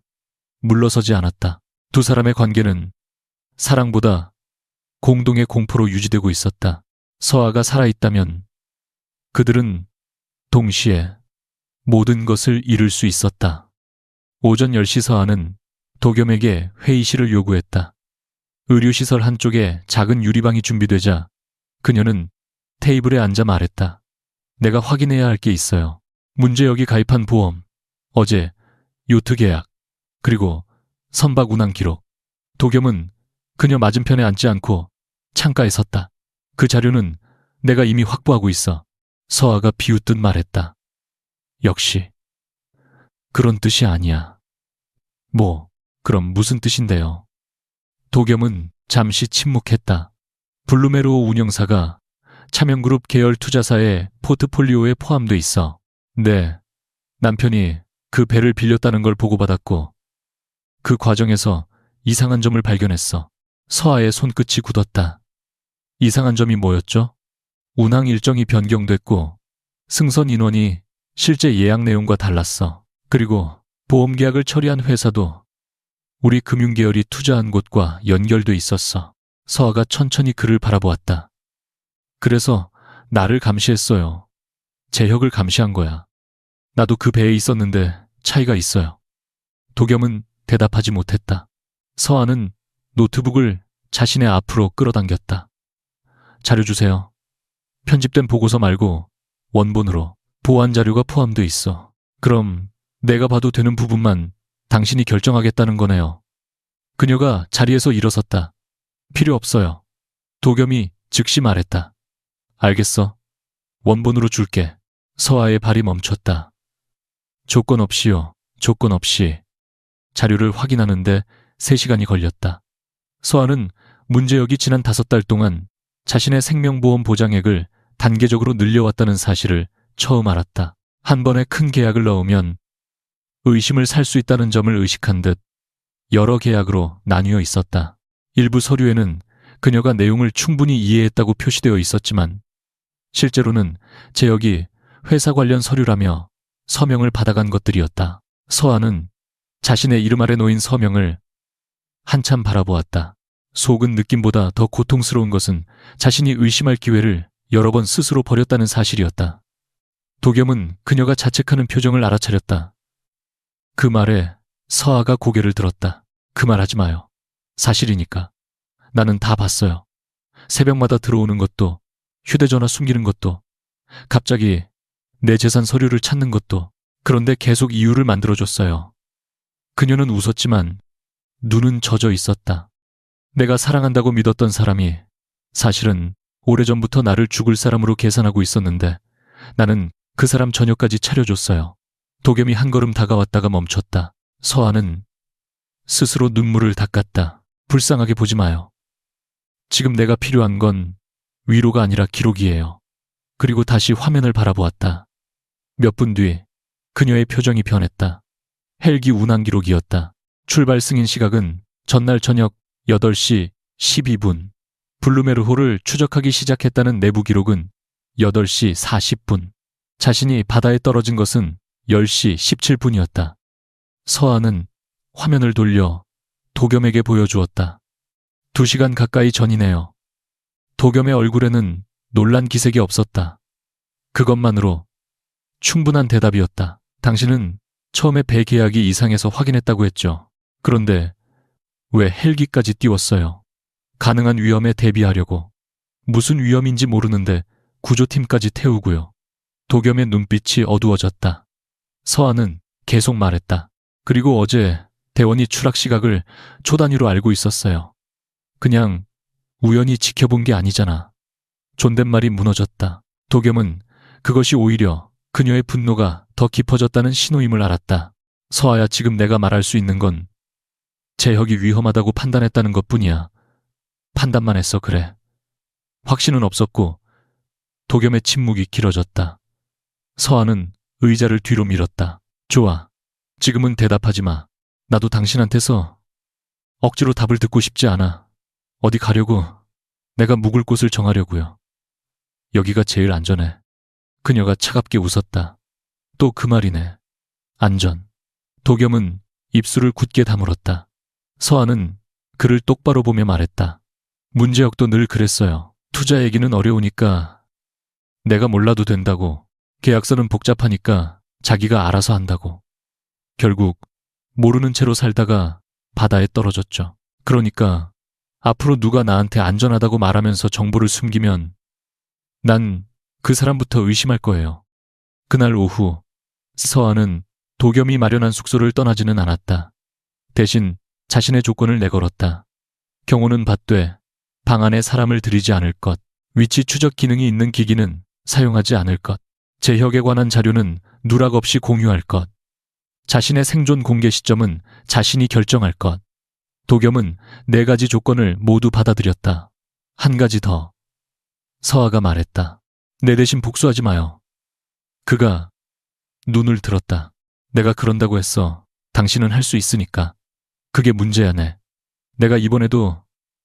물러서지 않았다. 두 사람의 관계는 사랑보다 공동의 공포로 유지되고 있었다. 서아가 살아있다면 그들은 동시에 모든 것을 잃을 수 있었다. 오전 10시 서아는 도겸에게 회의실을 요구했다. 의료시설 한쪽에 작은 유리방이 준비되자 그녀는 테이블에 앉아 말했다. 내가 확인해야 할 게 있어요. 문재혁이 가입한 보험, 어제 요트 계약, 그리고 선박 운항 기록. 도겸은 그녀 맞은편에 앉지 않고 창가에 섰다. 그 자료는 내가 이미 확보하고 있어. 서아가 비웃듯 말했다. 역시 그런 뜻이 아니야. 뭐 그럼 무슨 뜻인데요? 도겸은 잠시 침묵했다. 블루메르호 운영사가 차명그룹 계열 투자사의 포트폴리오에 포함돼 있어. 네, 남편이 그 배를 빌렸다는 걸 보고받았고 그 과정에서 이상한 점을 발견했어. 서아의 손끝이 굳었다. 이상한 점이 뭐였죠? 운항 일정이 변경됐고 승선 인원이 실제 예약 내용과 달랐어. 그리고 보험계약을 처리한 회사도 우리 금융계열이 투자한 곳과 연결돼 있었어. 서아가 천천히 그를 바라보았다. 그래서 나를 감시했어요. 재혁을 감시한 거야. 나도 그 배에 있었는데 차이가 있어요. 도겸은 대답하지 못했다. 서아는 노트북을 자신의 앞으로 끌어당겼다. 자료 주세요. 편집된 보고서 말고 원본으로 보완 자료가 포함돼 있어. 그럼 내가 봐도 되는 부분만 당신이 결정하겠다는 거네요. 그녀가 자리에서 일어섰다. 필요 없어요. 도겸이 즉시 말했다. 알겠어. 원본으로 줄게. 서아의 발이 멈췄다. 조건 없이요. 조건 없이. 자료를 확인하는데 3시간이 걸렸다. 서아는 문재혁이 지난 5달 동안 자신의 생명보험 보장액을 단계적으로 늘려왔다는 사실을 처음 알았다. 한 번에 큰 계약을 넣으면 의심을 살 수 있다는 점을 의식한 듯 여러 계약으로 나뉘어 있었다. 일부 서류에는 그녀가 내용을 충분히 이해했다고 표시되어 있었지만 실제로는 재혁이 회사 관련 서류라며 서명을 받아간 것들이었다. 서아는 자신의 이름 아래 놓인 서명을 한참 바라보았다. 속은 느낌보다 더 고통스러운 것은 자신이 의심할 기회를 여러 번 스스로 버렸다는 사실이었다. 도겸은 그녀가 자책하는 표정을 알아차렸다. 그 말에 서아가 고개를 들었다. 그 말 하지 마요. 사실이니까. 나는 다 봤어요. 새벽마다 들어오는 것도, 휴대전화 숨기는 것도, 갑자기 내 재산 서류를 찾는 것도. 그런데 계속 이유를 만들어줬어요. 그녀는 웃었지만 눈은 젖어 있었다. 내가 사랑한다고 믿었던 사람이 사실은 오래전부터 나를 죽을 사람으로 계산하고 있었는데 나는 그 사람 저녁까지 차려줬어요. 도겸이 한 걸음 다가왔다가 멈췄다. 서아는 스스로 눈물을 닦았다. 불쌍하게 보지 마요. 지금 내가 필요한 건 위로가 아니라 기록이에요. 그리고 다시 화면을 바라보았다. 몇 분 뒤 그녀의 표정이 변했다. 헬기 운항 기록이었다. 출발 승인 시각은 전날 저녁 8시 12분. 블루메르호를 추적하기 시작했다는 내부 기록은 8시 40분. 자신이 바다에 떨어진 것은 10시 17분이었다. 서아는 화면을 돌려 도겸에게 보여주었다. 2시간 가까이 전이네요. 도겸의 얼굴에는 놀란 기색이 없었다. 그것만으로 충분한 대답이었다. 당신은 처음에 배 계약이 이상해서 확인했다고 했죠. 그런데 왜 헬기까지 띄웠어요? 가능한 위험에 대비하려고. 무슨 위험인지 모르는데 구조팀까지 태우고요. 도겸의 눈빛이 어두워졌다. 서아는 계속 말했다. 그리고 어제 대원이 추락 시각을 초 단위로 알고 있었어요. 그냥 우연히 지켜본 게 아니잖아. 존댓말이 무너졌다. 도겸은 그것이 오히려 그녀의 분노가 더 깊어졌다는 신호임을 알았다. 서아야, 지금 내가 말할 수 있는 건 제혁이 위험하다고 판단했다는 것뿐이야. 판단만 했어, 그래. 확신은 없었고. 도겸의 침묵이 길어졌다. 서아는 의자를 뒤로 밀었다. 좋아. 지금은 대답하지 마. 나도 당신한테서 억지로 답을 듣고 싶지 않아. 어디 가려고? 내가 묵을 곳을 정하려고요. 여기가 제일 안전해. 그녀가 차갑게 웃었다. 또 그 말이네. 안전. 도겸은 입술을 굳게 다물었다. 서아는 그를 똑바로 보며 말했다. 문제혁도 늘 그랬어요. 투자 얘기는 어려우니까 내가 몰라도 된다고. 계약서는 복잡하니까 자기가 알아서 한다고. 결국 모르는 채로 살다가 바다에 떨어졌죠. 그러니까 앞으로 누가 나한테 안전하다고 말하면서 정보를 숨기면 난 그 사람부터 의심할 거예요. 그날 오후 서아는 도겸이 마련한 숙소를 떠나지는 않았다. 대신 자신의 조건을 내걸었다. 경호는 받되 방 안에 사람을 들이지 않을 것, 위치 추적 기능이 있는 기기는 사용하지 않을 것, 제혁에 관한 자료는 누락 없이 공유할 것, 자신의 생존 공개 시점은 자신이 결정할 것. 도겸은 4가지 조건을 모두 받아들였다. 한 가지 더. 서아가 말했다. 내 대신 복수하지 마요. 그가 눈을 들었다. 내가 그런다고 했어. 당신은 할 수 있으니까. 그게 문제야, 네. 내가 이번에도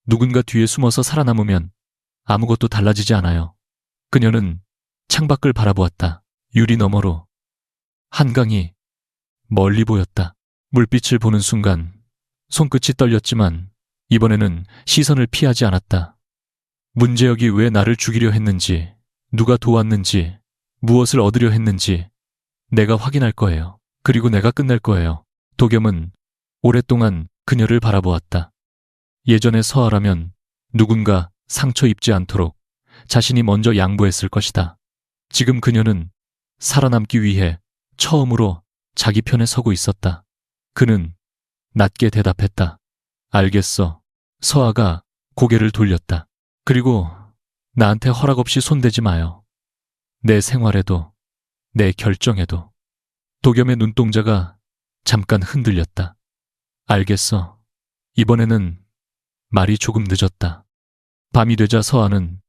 누군가 뒤에 숨어서 살아남으면 아무것도 달라지지 않아요. 그녀는 창밖을 바라보았다. 유리 너머로 한강이 멀리 보였다. 물빛을 보는 순간 손끝이 떨렸지만 이번에는 시선을 피하지 않았다. 문제혁이 왜 나를 죽이려 했는지, 누가 도왔는지, 무엇을 얻으려 했는지 내가 확인할 거예요. 그리고 내가 끝낼 거예요. 도겸은 오랫동안 그녀를 바라보았다. 예전의 서아라면 누군가 상처 입지 않도록 자신이 먼저 양보했을 것이다. 지금 그녀는 살아남기 위해 처음으로 자기 편에 서고 있었다. 그는 낮게 대답했다. 알겠어. 서아가 고개를 돌렸다. 그리고 나한테 허락 없이 손대지 마요. 내 생활에도, 내 결정에도. 도겸의 눈동자가 잠깐 흔들렸다. 알겠어. 이번에는 말이 조금 늦었다. 밤이 되자 서아는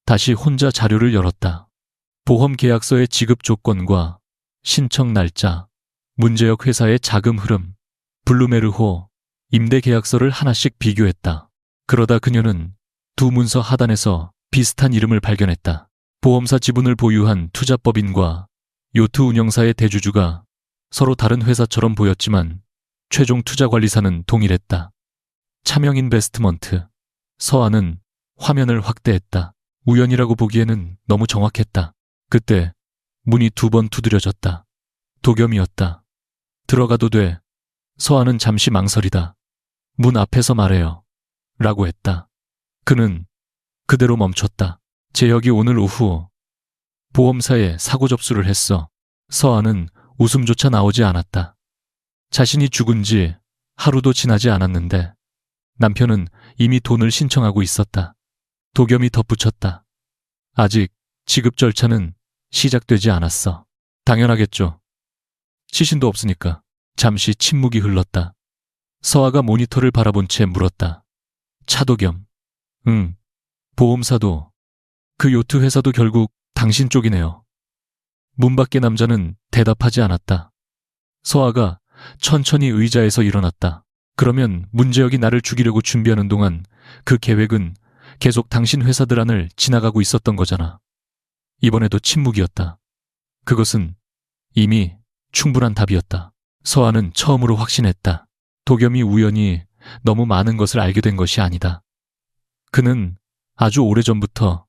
다시 혼자 자료를 열었다. 보험 계약서의 지급 조건과 신청 날짜, 문제혁 회사의 자금 흐름, 블루메르호 임대 계약서를 하나씩 비교했다. 그러다 그녀는 두 문서 하단에서 비슷한 이름을 발견했다. 보험사 지분을 보유한 투자법인과 요트 운영사의 대주주가 서로 다른 회사처럼 보였지만 최종 투자관리사는 동일했다. 차명인베스트먼트. 서아는 화면을 확대했다. 우연이라고 보기에는 너무 정확했다. 그때 문이 2번 두드려졌다. 도겸이었다. 들어가도 돼. 서아는 잠시 망설이다. 문 앞에서 말해요. 라고 했다. 그는 그대로 멈췄다. 제혁이 오늘 오후 보험사에 사고 접수를 했어. 서아는 웃음조차 나오지 않았다. 자신이 죽은 지 하루도 지나지 않았는데 남편은 이미 돈을 신청하고 있었다. 도겸이 덧붙였다. 아직 지급 절차는 시작되지 않았어. 당연하겠죠. 시신도 없으니까. 잠시 침묵이 흘렀다. 서아가 모니터를 바라본 채 물었다. 차도겸. 응. 보험사도 그 요트 회사도 결국 당신 쪽이네요. 문 밖의 남자는 대답하지 않았다. 서아가 천천히 의자에서 일어났다. 그러면 문재혁이 나를 죽이려고 준비하는 동안 그 계획은 계속 당신 회사들 안을 지나가고 있었던 거잖아. 이번에도 침묵이었다. 그것은 이미 충분한 답이었다. 서한은 처음으로 확신했다. 도겸이 우연히 너무 많은 것을 알게 된 것이 아니다. 그는 아주 오래전부터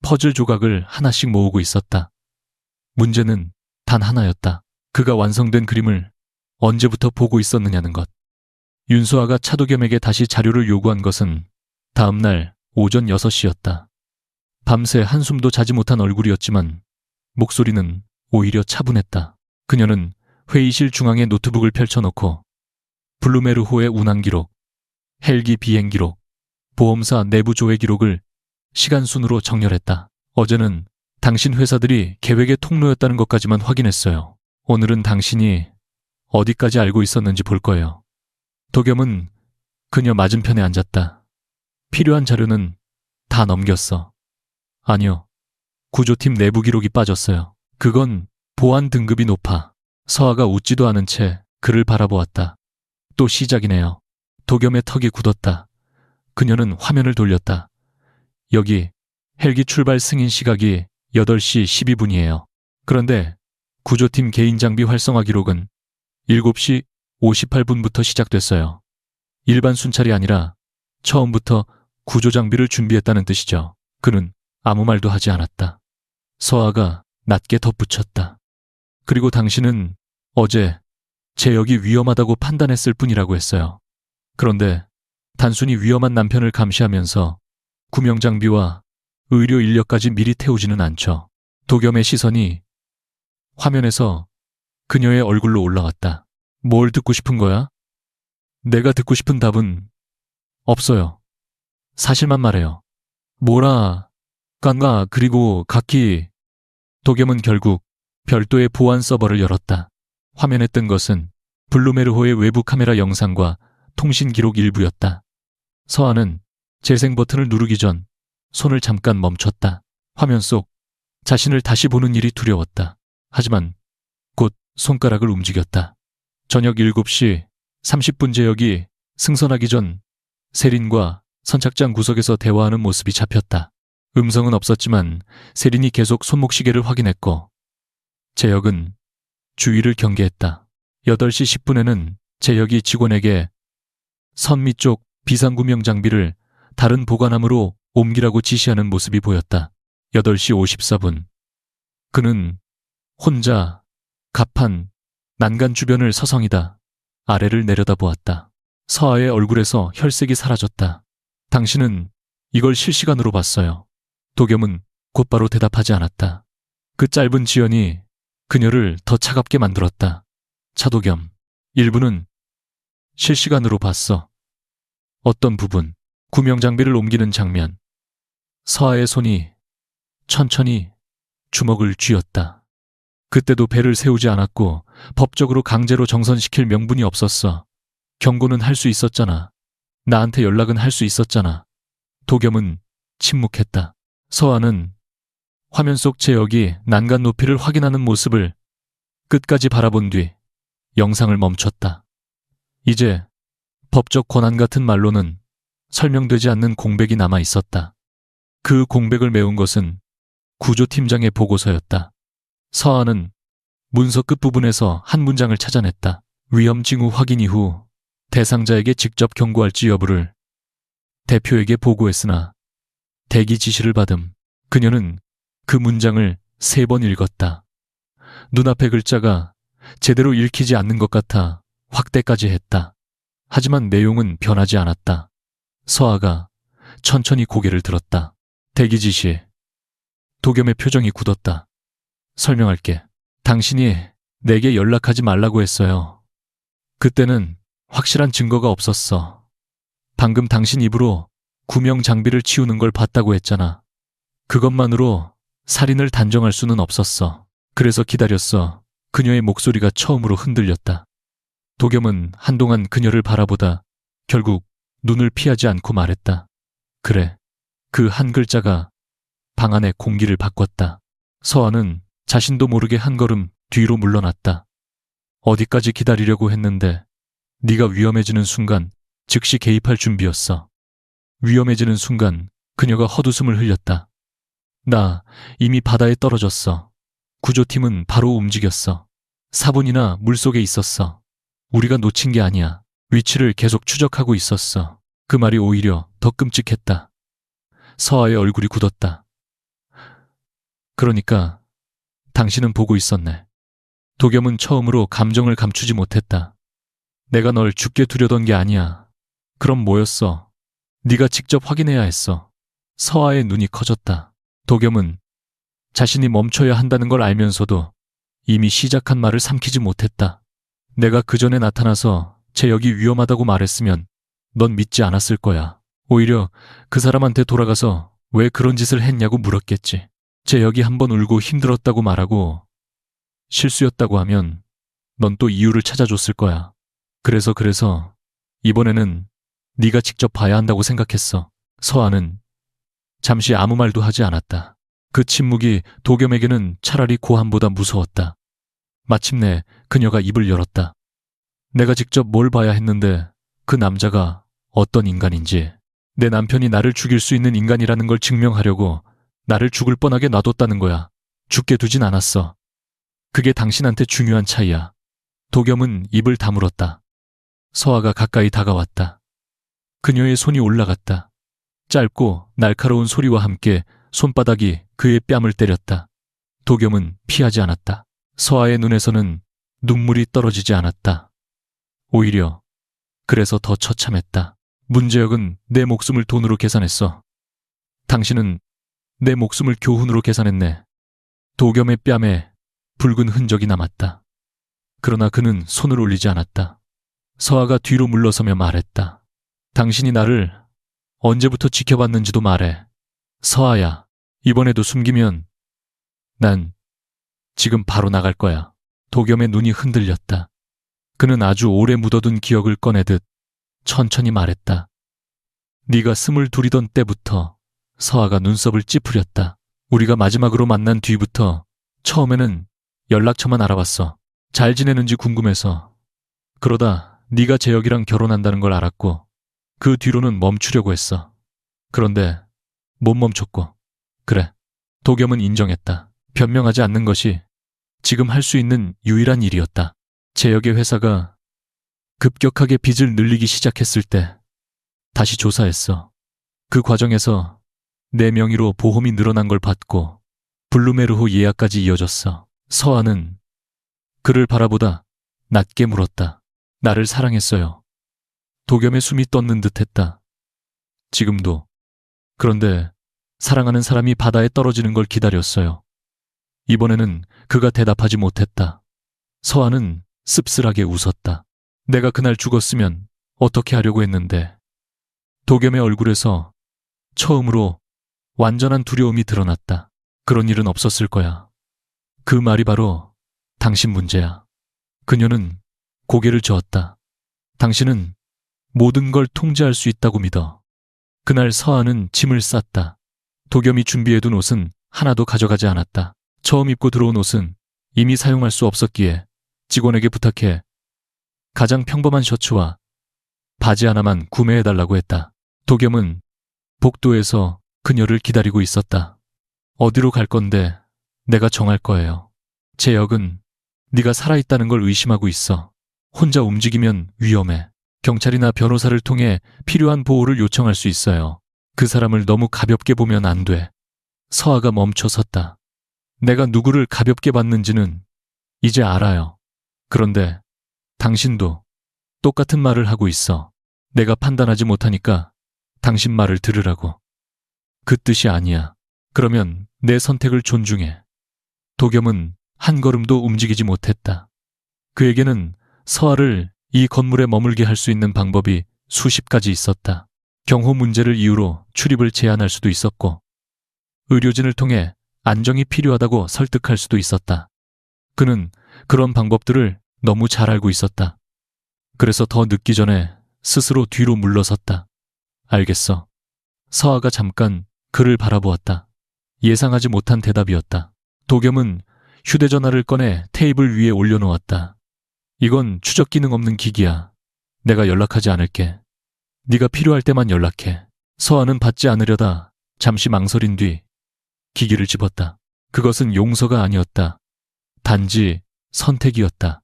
퍼즐 조각을 하나씩 모으고 있었다. 문제는 단 하나였다. 그가 완성된 그림을 언제부터 보고 있었느냐는 것. 윤수아가 차도겸에게 다시 자료를 요구한 것은 다음 날 오전 6시였다. 밤새 한숨도 자지 못한 얼굴이었지만 목소리는 오히려 차분했다. 그녀는 회의실 중앙에 노트북을 펼쳐놓고 블루메르호의 운항 기록, 헬기 비행 기록, 보험사 내부 조회 기록을 시간 순으로 정렬했다. 어제는 당신 회사들이 계획의 통로였다는 것까지만 확인했어요. 오늘은 당신이 어디까지 알고 있었는지 볼 거예요. 도겸은 그녀 맞은편에 앉았다. 필요한 자료는 다 넘겼어. 아니요. 구조팀 내부 기록이 빠졌어요. 그건 보안 등급이 높아. 서아가 웃지도 않은 채 그를 바라보았다. 또 시작이네요. 도겸의 턱이 굳었다. 그녀는 화면을 돌렸다. 여기 헬기 출발 승인 시각이 8시 12분이에요. 그런데 구조팀 개인 장비 활성화 기록은 7시 58분부터 시작됐어요. 일반 순찰이 아니라 처음부터 구조 장비를 준비했다는 뜻이죠. 그는 아무 말도 하지 않았다. 서아가 낮게 덧붙였다. 그리고 당신은 어제 재혁이 위험하다고 판단했을 뿐이라고 했어요. 그런데 단순히 위험한 남편을 감시하면서 구명 장비와 의료 인력까지 미리 태우지는 않죠. 도겸의 시선이 화면에서 그녀의 얼굴로 올라갔다. 뭘 듣고 싶은 거야? 내가 듣고 싶은 답은 없어요. 사실만 말해요. 뭐라, 깐가, 그리고 각기. 도겸은 결국 별도의 보안 서버를 열었다. 화면에 뜬 것은 블루메르호의 외부 카메라 영상과 통신 기록 일부였다. 서아는 재생 버튼을 누르기 전 손을 잠깐 멈췄다. 화면 속 자신을 다시 보는 일이 두려웠다. 하지만 곧 손가락을 움직였다. 저녁 7시 30분 재혁이 승선하기 전 세린과 선착장 구석에서 대화하는 모습이 잡혔다. 음성은 없었지만 세린이 계속 손목시계를 확인했고 재혁은 주위를 경계했다. 8시 10분에는 재혁이 직원에게 선미 쪽 비상구명 장비를 다른 보관함으로 옮기라고 지시하는 모습이 보였다. 8시 54분. 그는 혼자 갑판 난간 주변을 서성이다 아래를 내려다보았다. 서아의 얼굴에서 혈색이 사라졌다. 당신은 이걸 실시간으로 봤어요. 도겸은 곧바로 대답하지 않았다. 그 짧은 지연이 그녀를 더 차갑게 만들었다. 차도겸, 일부는 실시간으로 봤어. 어떤 부분, 구명 장비를 옮기는 장면. 서아의 손이 천천히 주먹을 쥐었다. 그때도 배를 세우지 않았고 법적으로 강제로 정선시킬 명분이 없었어. 경고는 할 수 있었잖아. 나한테 연락은 할 수 있었잖아. 도겸은 침묵했다. 서아는 화면 속 재혁이 난간 높이를 확인하는 모습을 끝까지 바라본 뒤 영상을 멈췄다. 이제 법적 권한 같은 말로는 설명되지 않는 공백이 남아 있었다. 그 공백을 메운 것은 구조팀장의 보고서였다. 서아는 문서 끝부분에서 한 문장을 찾아냈다. 위험 징후 확인 이후 대상자에게 직접 경고할지 여부를 대표에게 보고했으나 대기 지시를 받음. 그녀는 그 문장을 3번 읽었다. 눈앞의 글자가 제대로 읽히지 않는 것 같아 확대까지 했다. 하지만 내용은 변하지 않았다. 서아가 천천히 고개를 들었다. 대기 지시. 도겸의 표정이 굳었다. 설명할게. 당신이 내게 연락하지 말라고 했어요. 그때는 확실한 증거가 없었어. 방금 당신 입으로 구명 장비를 치우는 걸 봤다고 했잖아. 그것만으로 살인을 단정할 수는 없었어. 그래서 기다렸어. 그녀의 목소리가 처음으로 흔들렸다. 도겸은 한동안 그녀를 바라보다 결국 눈을 피하지 않고 말했다. 그래. 그 한 글자가 방 안의 공기를 바꿨다. 서아는 자신도 모르게 한 걸음 뒤로 물러났다. 어디까지 기다리려고 했는데 네가 위험해지는 순간 즉시 개입할 준비였어. 위험해지는 순간 그녀가 헛웃음을 흘렸다. 나 이미 바다에 떨어졌어. 구조팀은 바로 움직였어. 4분이나 물속에 있었어. 우리가 놓친 게 아니야. 위치를 계속 추적하고 있었어. 그 말이 오히려 더 끔찍했다. 서아의 얼굴이 굳었다. 그러니까 당신은 보고 있었네. 도겸은 처음으로 감정을 감추지 못했다. 내가 널 죽게 두려던 게 아니야. 그럼 뭐였어? 네가 직접 확인해야 했어. 서아의 눈이 커졌다. 도겸은 자신이 멈춰야 한다는 걸 알면서도 이미 시작한 말을 삼키지 못했다. 내가 그 전에 나타나서 제역이 위험하다고 말했으면 넌 믿지 않았을 거야. 오히려 그 사람한테 돌아가서 왜 그런 짓을 했냐고 물었겠지. 제역이 한번 울고 힘들었다고 말하고 실수였다고 하면 넌 또 이유를 찾아줬을 거야. 그래서 이번에는 네가 직접 봐야 한다고 생각했어. 서아는 잠시 아무 말도 하지 않았다. 그 침묵이 도겸에게는 차라리 고함보다 무서웠다. 마침내 그녀가 입을 열었다. 내가 직접 뭘 봐야 했는데 그 남자가 어떤 인간인지, 내 남편이 나를 죽일 수 있는 인간이라는 걸 증명하려고 나를 죽을 뻔하게 놔뒀다는 거야. 죽게 두진 않았어. 그게 당신한테 중요한 차이야. 도겸은 입을 다물었다. 서아가 가까이 다가왔다. 그녀의 손이 올라갔다. 짧고 날카로운 소리와 함께 손바닥이 그의 뺨을 때렸다. 도겸은 피하지 않았다. 서아의 눈에서는 눈물이 떨어지지 않았다. 오히려 그래서 더 처참했다. 문제역은 내 목숨을 돈으로 계산했어. 당신은 내 목숨을 교훈으로 계산했네. 도겸의 뺨에 붉은 흔적이 남았다. 그러나 그는 손을 올리지 않았다. 서아가 뒤로 물러서며 말했다. 당신이 나를 언제부터 지켜봤는지도 말해. 서아야, 이번에도 숨기면 난 지금 바로 나갈 거야. 도겸의 눈이 흔들렸다. 그는 아주 오래 묻어둔 기억을 꺼내듯 천천히 말했다. 네가 22이던 때부터. 서아가 눈썹을 찌푸렸다. 우리가 마지막으로 만난 뒤부터 처음에는 연락처만 알아봤어. 잘 지내는지 궁금해서. 그러다 네가 재혁이랑 결혼한다는 걸 알았고 그 뒤로는 멈추려고 했어. 그런데 못 멈췄고. 그래, 도겸은 인정했다. 변명하지 않는 것이 지금 할 수 있는 유일한 일이었다. 재혁의 회사가 급격하게 빚을 늘리기 시작했을 때 다시 조사했어. 그 과정에서 내 명의로 보험이 늘어난 걸 봤고 블루메르호 예약까지 이어졌어. 서아는 그를 바라보다 낮게 물었다. 나를 사랑했어요. 도겸의 숨이 떴는 듯했다. 지금도. 그런데 사랑하는 사람이 바다에 떨어지는 걸 기다렸어요. 이번에는 그가 대답하지 못했다. 서아는 씁쓸하게 웃었다. 내가 그날 죽었으면 어떻게 하려고 했는데. 도겸의 얼굴에서 처음으로 완전한 두려움이 드러났다. 그런 일은 없었을 거야. 그 말이 바로 당신 문제야. 그녀는 고개를 저었다. 당신은 모든 걸 통제할 수 있다고 믿어. 그날 서아는 짐을 쌌다. 도겸이 준비해둔 옷은 하나도 가져가지 않았다. 처음 입고 들어온 옷은 이미 사용할 수 없었기에 직원에게 부탁해 가장 평범한 셔츠와 바지 하나만 구매해달라고 했다. 도겸은 복도에서 그녀를 기다리고 있었다. 어디로 갈 건데 내가 정할 거예요. 재혁은 네가 살아있다는 걸 의심하고 있어. 혼자 움직이면 위험해. 경찰이나 변호사를 통해 필요한 보호를 요청할 수 있어요. 그 사람을 너무 가볍게 보면 안 돼. 서아가 멈춰 섰다. 내가 누구를 가볍게 봤는지는 이제 알아요. 그런데 당신도 똑같은 말을 하고 있어. 내가 판단하지 못하니까 당신 말을 들으라고. 그 뜻이 아니야. 그러면 내 선택을 존중해. 도겸은 한 걸음도 움직이지 못했다. 그에게는 서아를 이 건물에 머물게 할 수 있는 방법이 수십 가지 있었다. 경호 문제를 이유로 출입을 제한할 수도 있었고, 의료진을 통해 안정이 필요하다고 설득할 수도 있었다. 그는 그런 방법들을 너무 잘 알고 있었다. 그래서 더 늦기 전에 스스로 뒤로 물러섰다. 알겠어. 서아가 잠깐 그를 바라보았다. 예상하지 못한 대답이었다. 도겸은 휴대전화를 꺼내 테이블 위에 올려놓았다. 이건 추적 기능 없는 기기야. 내가 연락하지 않을게. 네가 필요할 때만 연락해. 서아는 받지 않으려다 잠시 망설인 뒤 기기를 집었다. 그것은 용서가 아니었다. 단지 선택이었다.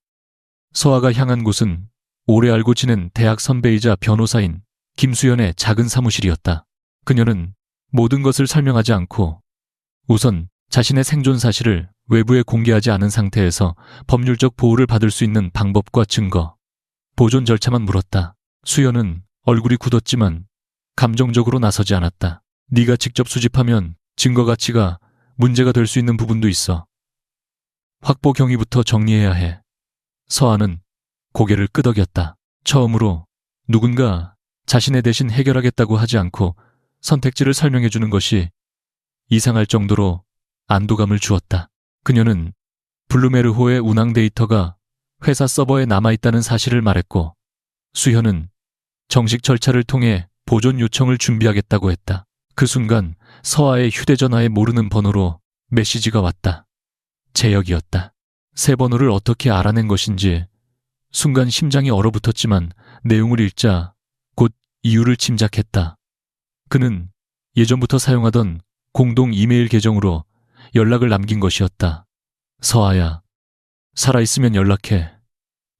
서아가 향한 곳은 오래 알고 지낸 대학 선배이자 변호사인 김수연의 작은 사무실이었다. 그녀는 모든 것을 설명하지 않고 우선 자신의 생존 사실을 외부에 공개하지 않은 상태에서 법률적 보호를 받을 수 있는 방법과 증거, 보존 절차만 물었다. 수연은 얼굴이 굳었지만 감정적으로 나서지 않았다. 네가 직접 수집하면 증거 가치가 문제가 될 수 있는 부분도 있어. 확보 경위부터 정리해야 해. 서아는 고개를 끄덕였다. 처음으로 누군가 자신의 대신 해결하겠다고 하지 않고 선택지를 설명해 주는 것이 이상할 정도로 안도감을 주었다. 그녀는 블루메르호의 운항 데이터가 회사 서버에 남아있다는 사실을 말했고 수현은 정식 절차를 통해 보존 요청을 준비하겠다고 했다. 그 순간 서아의 휴대전화에 모르는 번호로 메시지가 왔다. 재혁이었다. 새 번호를 어떻게 알아낸 것인지 순간 심장이 얼어붙었지만 내용을 읽자 곧 이유를 짐작했다. 그는 예전부터 사용하던 공동 이메일 계정으로 연락을 남긴 것이었다. 서아야, 살아있으면 연락해.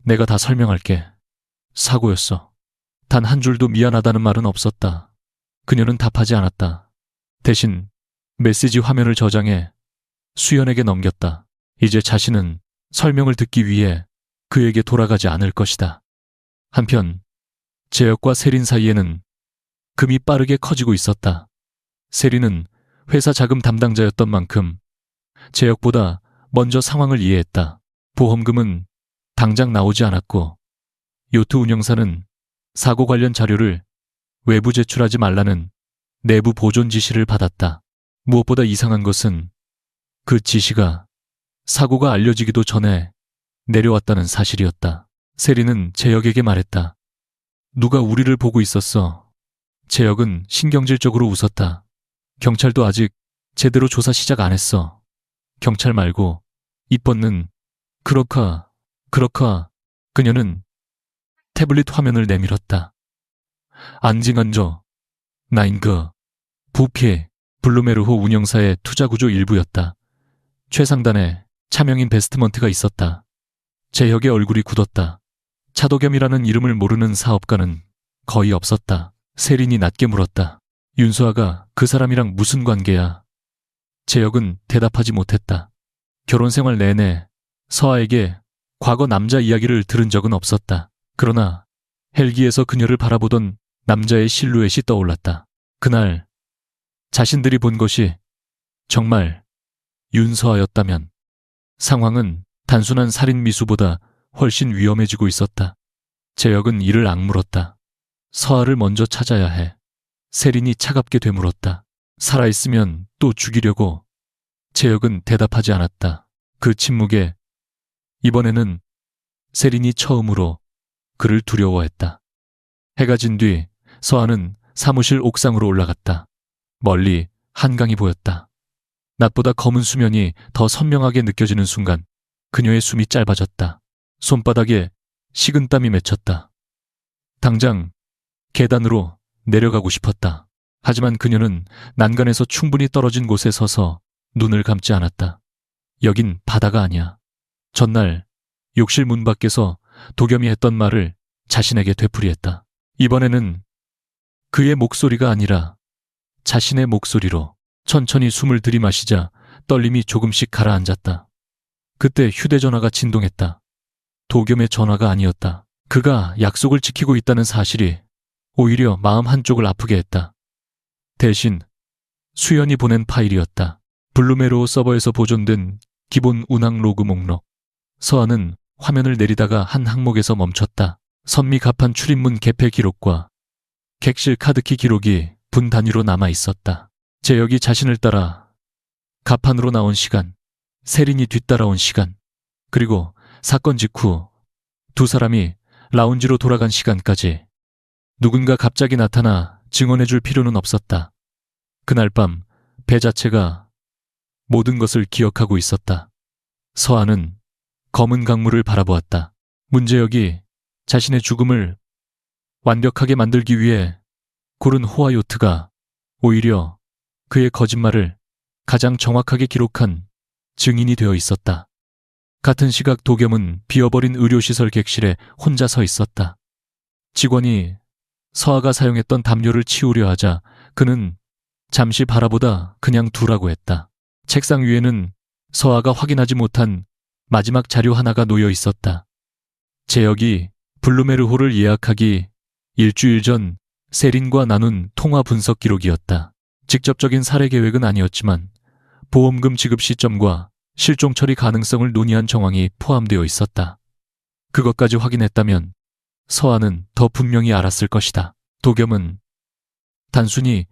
내가 다 설명할게. 사고였어. 단 한 줄도 미안하다는 말은 없었다. 그녀는 답하지 않았다. 대신 메시지 화면을 저장해 수연에게 넘겼다. 이제 자신은 설명을 듣기 위해 그에게 돌아가지 않을 것이다. 한편 재혁과 세린 사이에는 금이 빠르게 커지고 있었다. 세린은 회사 자금 담당자였던 만큼 재혁보다 먼저 상황을 이해했다. 보험금은 당장 나오지 않았고 요트 운영사는 사고 관련 자료를 외부 제출하지 말라는 내부 보존 지시를 받았다. 무엇보다 이상한 것은 그 지시가 사고가 알려지기도 전에 내려왔다는 사실이었다. 세린은 재혁에게 말했다. 누가 우리를 보고 있었어. 재혁은 신경질적으로 웃었다. 경찰도 아직 제대로 조사 시작 안 했어. 경찰 말고 입 뻗는 그렇카. 그녀는 태블릿 화면을 내밀었다. 안징한저 나인그 부피 블루메르호 운영사의 투자구조 일부였다. 최상단에 차명인 베스트먼트가 있었다. 재혁의 얼굴이 굳었다. 차도겸이라는 이름을 모르는 사업가는 거의 없었다. 세린이 낮게 물었다. 윤수아가 그 사람이랑 무슨 관계야? 재혁은 대답하지 못했다. 결혼 생활 내내 서아에게 과거 남자 이야기를 들은 적은 없었다. 그러나 헬기에서 그녀를 바라보던 남자의 실루엣이 떠올랐다. 그날 자신들이 본 것이 정말 윤서아였다면 상황은 단순한 살인 미수보다 훨씬 위험해지고 있었다. 재혁은 이를 악물었다. 서아를 먼저 찾아야 해. 세린이 차갑게 되물었다. 살아있으면 또 죽이려고. 재혁은 대답하지 않았다. 그 침묵에 이번에는 세린이 처음으로 그를 두려워했다. 해가 진 뒤 서아는 사무실 옥상으로 올라갔다. 멀리 한강이 보였다. 낮보다 검은 수면이 더 선명하게 느껴지는 순간 그녀의 숨이 짧아졌다. 손바닥에 식은땀이 맺혔다. 당장 계단으로 내려가고 싶었다. 하지만 그녀는 난간에서 충분히 떨어진 곳에 서서 눈을 감지 않았다. 여긴 바다가 아니야. 전날 욕실 문 밖에서 도겸이 했던 말을 자신에게 되풀이했다. 이번에는 그의 목소리가 아니라 자신의 목소리로. 천천히 숨을 들이마시자 떨림이 조금씩 가라앉았다. 그때 휴대전화가 진동했다. 도겸의 전화가 아니었다. 그가 약속을 지키고 있다는 사실이 오히려 마음 한쪽을 아프게 했다. 대신 수연이 보낸 파일이었다. 블루메로우 서버에서 보존된 기본 운항 로그 목록. 서아는 화면을 내리다가 한 항목에서 멈췄다. 선미 갑판 출입문 개폐 기록과 객실 카드키 기록이 분 단위로 남아 있었다. 재혁이 자신을 따라 갑판으로 나온 시간, 세린이 뒤따라온 시간, 그리고 사건 직후 두 사람이 라운지로 돌아간 시간까지. 누군가 갑자기 나타나 증언해줄 필요는 없었다. 그날 밤 배 자체가 모든 것을 기억하고 있었다. 서아는 검은 강물을 바라보았다. 문재혁이 자신의 죽음을 완벽하게 만들기 위해 고른 호화 요트가 오히려 그의 거짓말을 가장 정확하게 기록한 증인이 되어 있었다. 같은 시각 도겸은 비어버린 의료시설 객실에 혼자 서 있었다. 직원이 서아가 사용했던 담요를 치우려 하자 그는 잠시 바라보다 그냥 두라고 했다. 책상 위에는 서아가 확인하지 못한 마지막 자료 하나가 놓여 있었다. 재혁이 블루메르호를 예약하기 일주일 전 세린과 나눈 통화 분석 기록이었다. 직접적인 살해 계획은 아니었지만 보험금 지급 시점과 실종 처리 가능성을 논의한 정황이 포함되어 있었다. 그것까지 확인했다면 서아는 더 분명히 알았을 것이다. 도겸은 단순히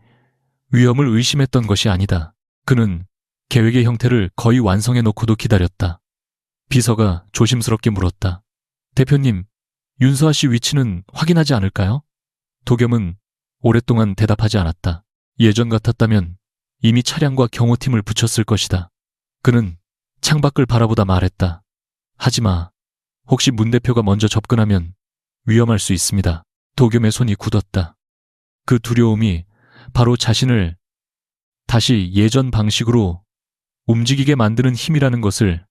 위험을 의심했던 것이 아니다. 그는 계획의 형태를 거의 완성해 놓고도 기다렸다. 비서가 조심스럽게 물었다. 대표님, 윤서아 씨 위치는 확인하지 않을까요? 도겸은 오랫동안 대답하지 않았다. 예전 같았다면 이미 차량과 경호팀을 붙였을 것이다. 그는 창밖을 바라보다 말했다. 하지마. 혹시 문 대표가 먼저 접근하면 위험할 수 있습니다. 도겸의 손이 굳었다. 그 두려움이 바로 자신을 다시 예전 방식으로 움직이게 만드는 힘이라는 것을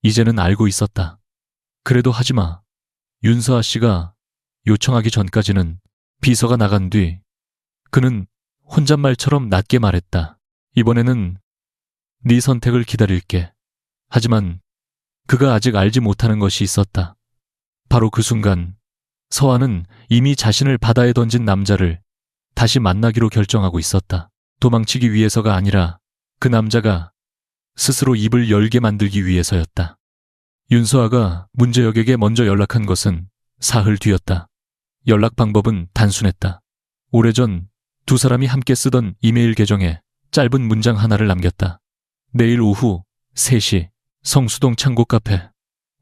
이제는 알고 있었다. 그래도 하지마. 윤서아 씨가 요청하기 전까지는. 비서가 나간 뒤 그는 혼잣말처럼 낮게 말했다. 이번에는 네 선택을 기다릴게. 하지만 그가 아직 알지 못하는 것이 있었다. 바로 그 순간 서아는 이미 자신을 바다에 던진 남자를 다시 만나기로 결정하고 있었다. 도망치기 위해서가 아니라 그 남자가 스스로 입을 열게 만들기 위해서였다. 윤서아가 문제역에게 먼저 연락한 것은 사흘 뒤였다. 연락 방법은 단순했다. 오래전 두 사람이 함께 쓰던 이메일 계정에 짧은 문장 하나를 남겼다. 내일 오후 3시 성수동 창고 카페.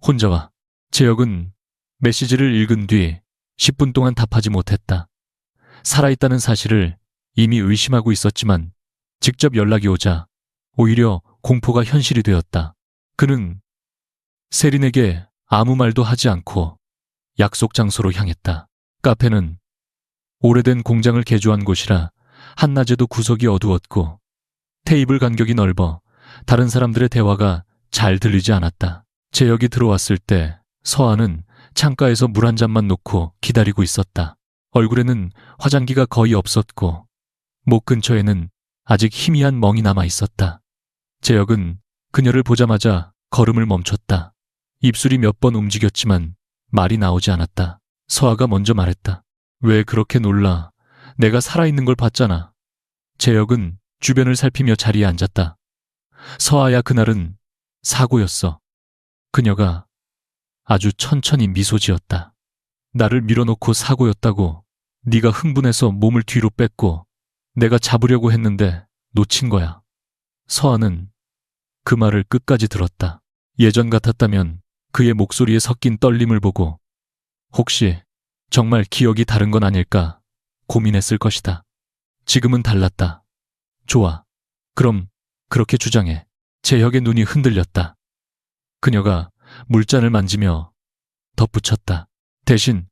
혼자 와. 재혁은 메시지를 읽은 뒤 10분 동안 답하지 못했다. 살아있다는 사실을 이미 의심하고 있었지만 직접 연락이 오자 오히려 공포가 현실이 되었다. 그는 세린에게 아무 말도 하지 않고 약속 장소로 향했다. 카페는 오래된 공장을 개조한 곳이라 한낮에도 구석이 어두웠고 테이블 간격이 넓어 다른 사람들의 대화가 잘 들리지 않았다. 재혁이 들어왔을 때 서아는 창가에서 물 한 잔만 놓고 기다리고 있었다. 얼굴에는 화장기가 거의 없었고 목 근처에는 아직 희미한 멍이 남아 있었다. 재혁은 그녀를 보자마자 걸음을 멈췄다. 입술이 몇 번 움직였지만 말이 나오지 않았다. 서아가 먼저 말했다. 왜 그렇게 놀라? 내가 살아있는 걸 봤잖아. 재혁은 주변을 살피며 자리에 앉았다. 서아야, 그날은 사고였어. 그녀가 아주 천천히 미소 지었다. 나를 밀어놓고 사고였다고. 네가 흥분해서 몸을 뒤로 뺐고 내가 잡으려고 했는데 놓친 거야. 서아는 그 말을 끝까지 들었다. 예전 같았다면 그의 목소리에 섞인 떨림을 보고 혹시 정말 기억이 다른 건 아닐까 고민했을 것이다. 지금은 달랐다. 좋아. 그럼 그렇게 주장해. 재혁의 눈이 흔들렸다. 그녀가 물잔을 만지며 덧붙였다. 대신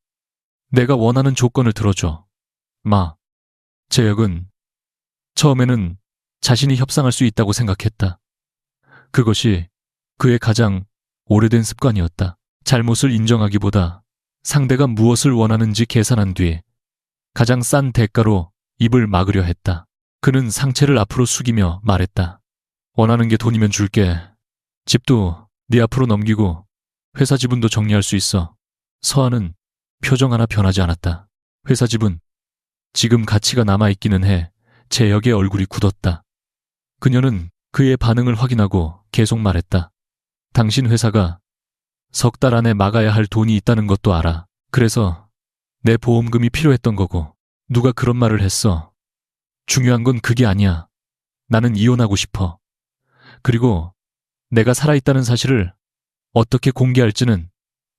내가 원하는 조건을 들어줘. 마. 재혁은 처음에는 자신이 협상할 수 있다고 생각했다. 그것이 그의 가장 오래된 습관이었다. 잘못을 인정하기보다 상대가 무엇을 원하는지 계산한 뒤 가장 싼 대가로 입을 막으려 했다. 그는 상체를 앞으로 숙이며 말했다. 원하는 게 돈이면 줄게. 집도 네 앞으로 넘기고 회사 지분도 정리할 수 있어. 서아는 표정 하나 변하지 않았다. 회사 지분, 지금 가치가 남아있기는 해. 재혁의 얼굴이 굳었다. 그녀는 그의 반응을 확인하고 계속 말했다. 당신 회사가 석 달 안에 막아야 할 돈이 있다는 것도 알아. 그래서 내 보험금이 필요했던 거고. 누가 그런 말을 했어. 중요한 건 그게 아니야. 나는 이혼하고 싶어. 그리고 내가 살아있다는 사실을 어떻게 공개할지는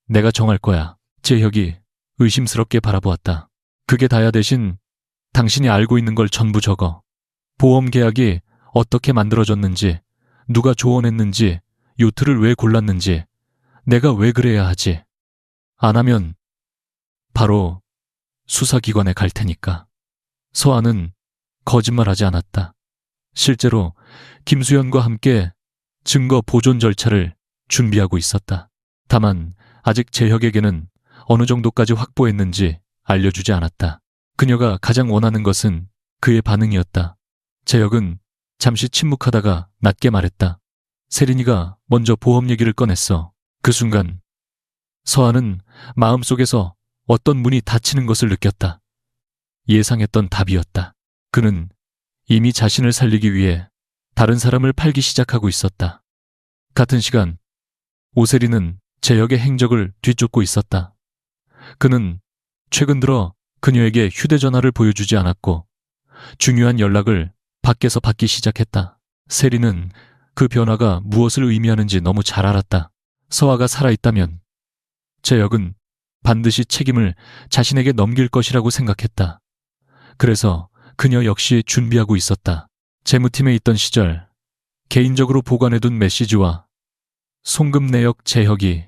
내가 정할 거야. 재혁이 의심스럽게 바라보았다. 그게 다야. 대신 당신이 알고 있는 걸 전부 적어. 보험 계약이 어떻게 만들어졌는지, 누가 조언했는지, 요트를 왜 골랐는지, 내가 왜 그래야 하지. 안 하면 바로 수사기관에 갈 테니까. 서아는 거짓말하지 않았다. 실제로 김수현과 함께 증거 보존 절차를 준비하고 있었다. 다만 아직 재혁에게는 어느 정도까지 확보했는지 알려주지 않았다. 그녀가 가장 원하는 것은 그의 반응이었다. 재혁은 잠시 침묵하다가 낮게 말했다. 세린이가 먼저 보험 얘기를 꺼냈어. 그 순간 서아는 마음속에서 어떤 문이 닫히는 것을 느꼈다. 예상했던 답이었다. 그는 이미 자신을 살리기 위해 다른 사람을 팔기 시작하고 있었다. 같은 시간 오세리는 재혁의 행적을 뒤쫓고 있었다. 그는 최근 들어 그녀에게 휴대전화를 보여주지 않았고 중요한 연락을 밖에서 받기 시작했다. 세리는 그 변화가 무엇을 의미하는지 너무 잘 알았다. 서아가 살아있다면 재혁은 반드시 책임을 자신에게 넘길 것이라고 생각했다. 그래서 그녀 역시 준비하고 있었다. 재무팀에 있던 시절 개인적으로 보관해둔 메시지와 송금 내역 재혁이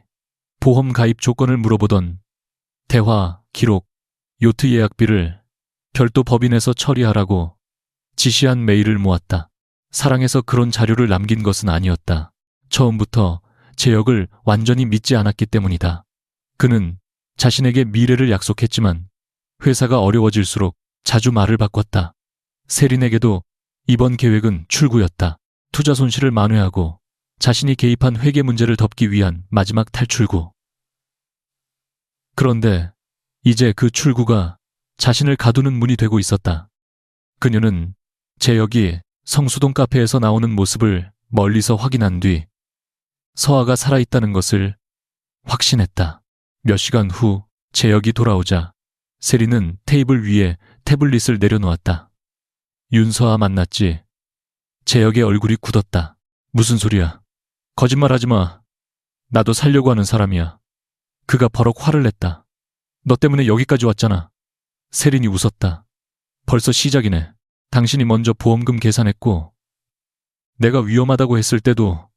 보험 가입 조건을 물어보던 대화, 기록, 요트 예약비를 별도 법인에서 처리하라고 지시한 메일을 모았다. 사랑해서 그런 자료를 남긴 것은 아니었다. 처음부터 재혁을 완전히 믿지 않았기 때문이다. 그는 자신에게 미래를 약속했지만 회사가 어려워질수록 자주 말을 바꿨다. 세린에게도 이번 계획은 출구였다. 투자 손실을 만회하고 자신이 개입한 회계 문제를 덮기 위한 마지막 탈출구. 그런데 이제 그 출구가 자신을 가두는 문이 되고 있었다. 그녀는 재혁이 성수동 카페에서 나오는 모습을 멀리서 확인한 뒤 서아가 살아있다는 것을 확신했다. 몇 시간 후 재혁이 돌아오자 세리는 테이블 위에 태블릿을 내려놓았다. 윤서아 만났지? 재혁의 얼굴이 굳었다. 무슨 소리야? 거짓말하지 마. 나도 살려고 하는 사람이야. 그가 버럭 화를 냈다. 너 때문에 여기까지 왔잖아. 세린이 웃었다. 벌써 시작이네. 당신이 먼저 보험금 계산했고 내가 위험하다고 했을 때도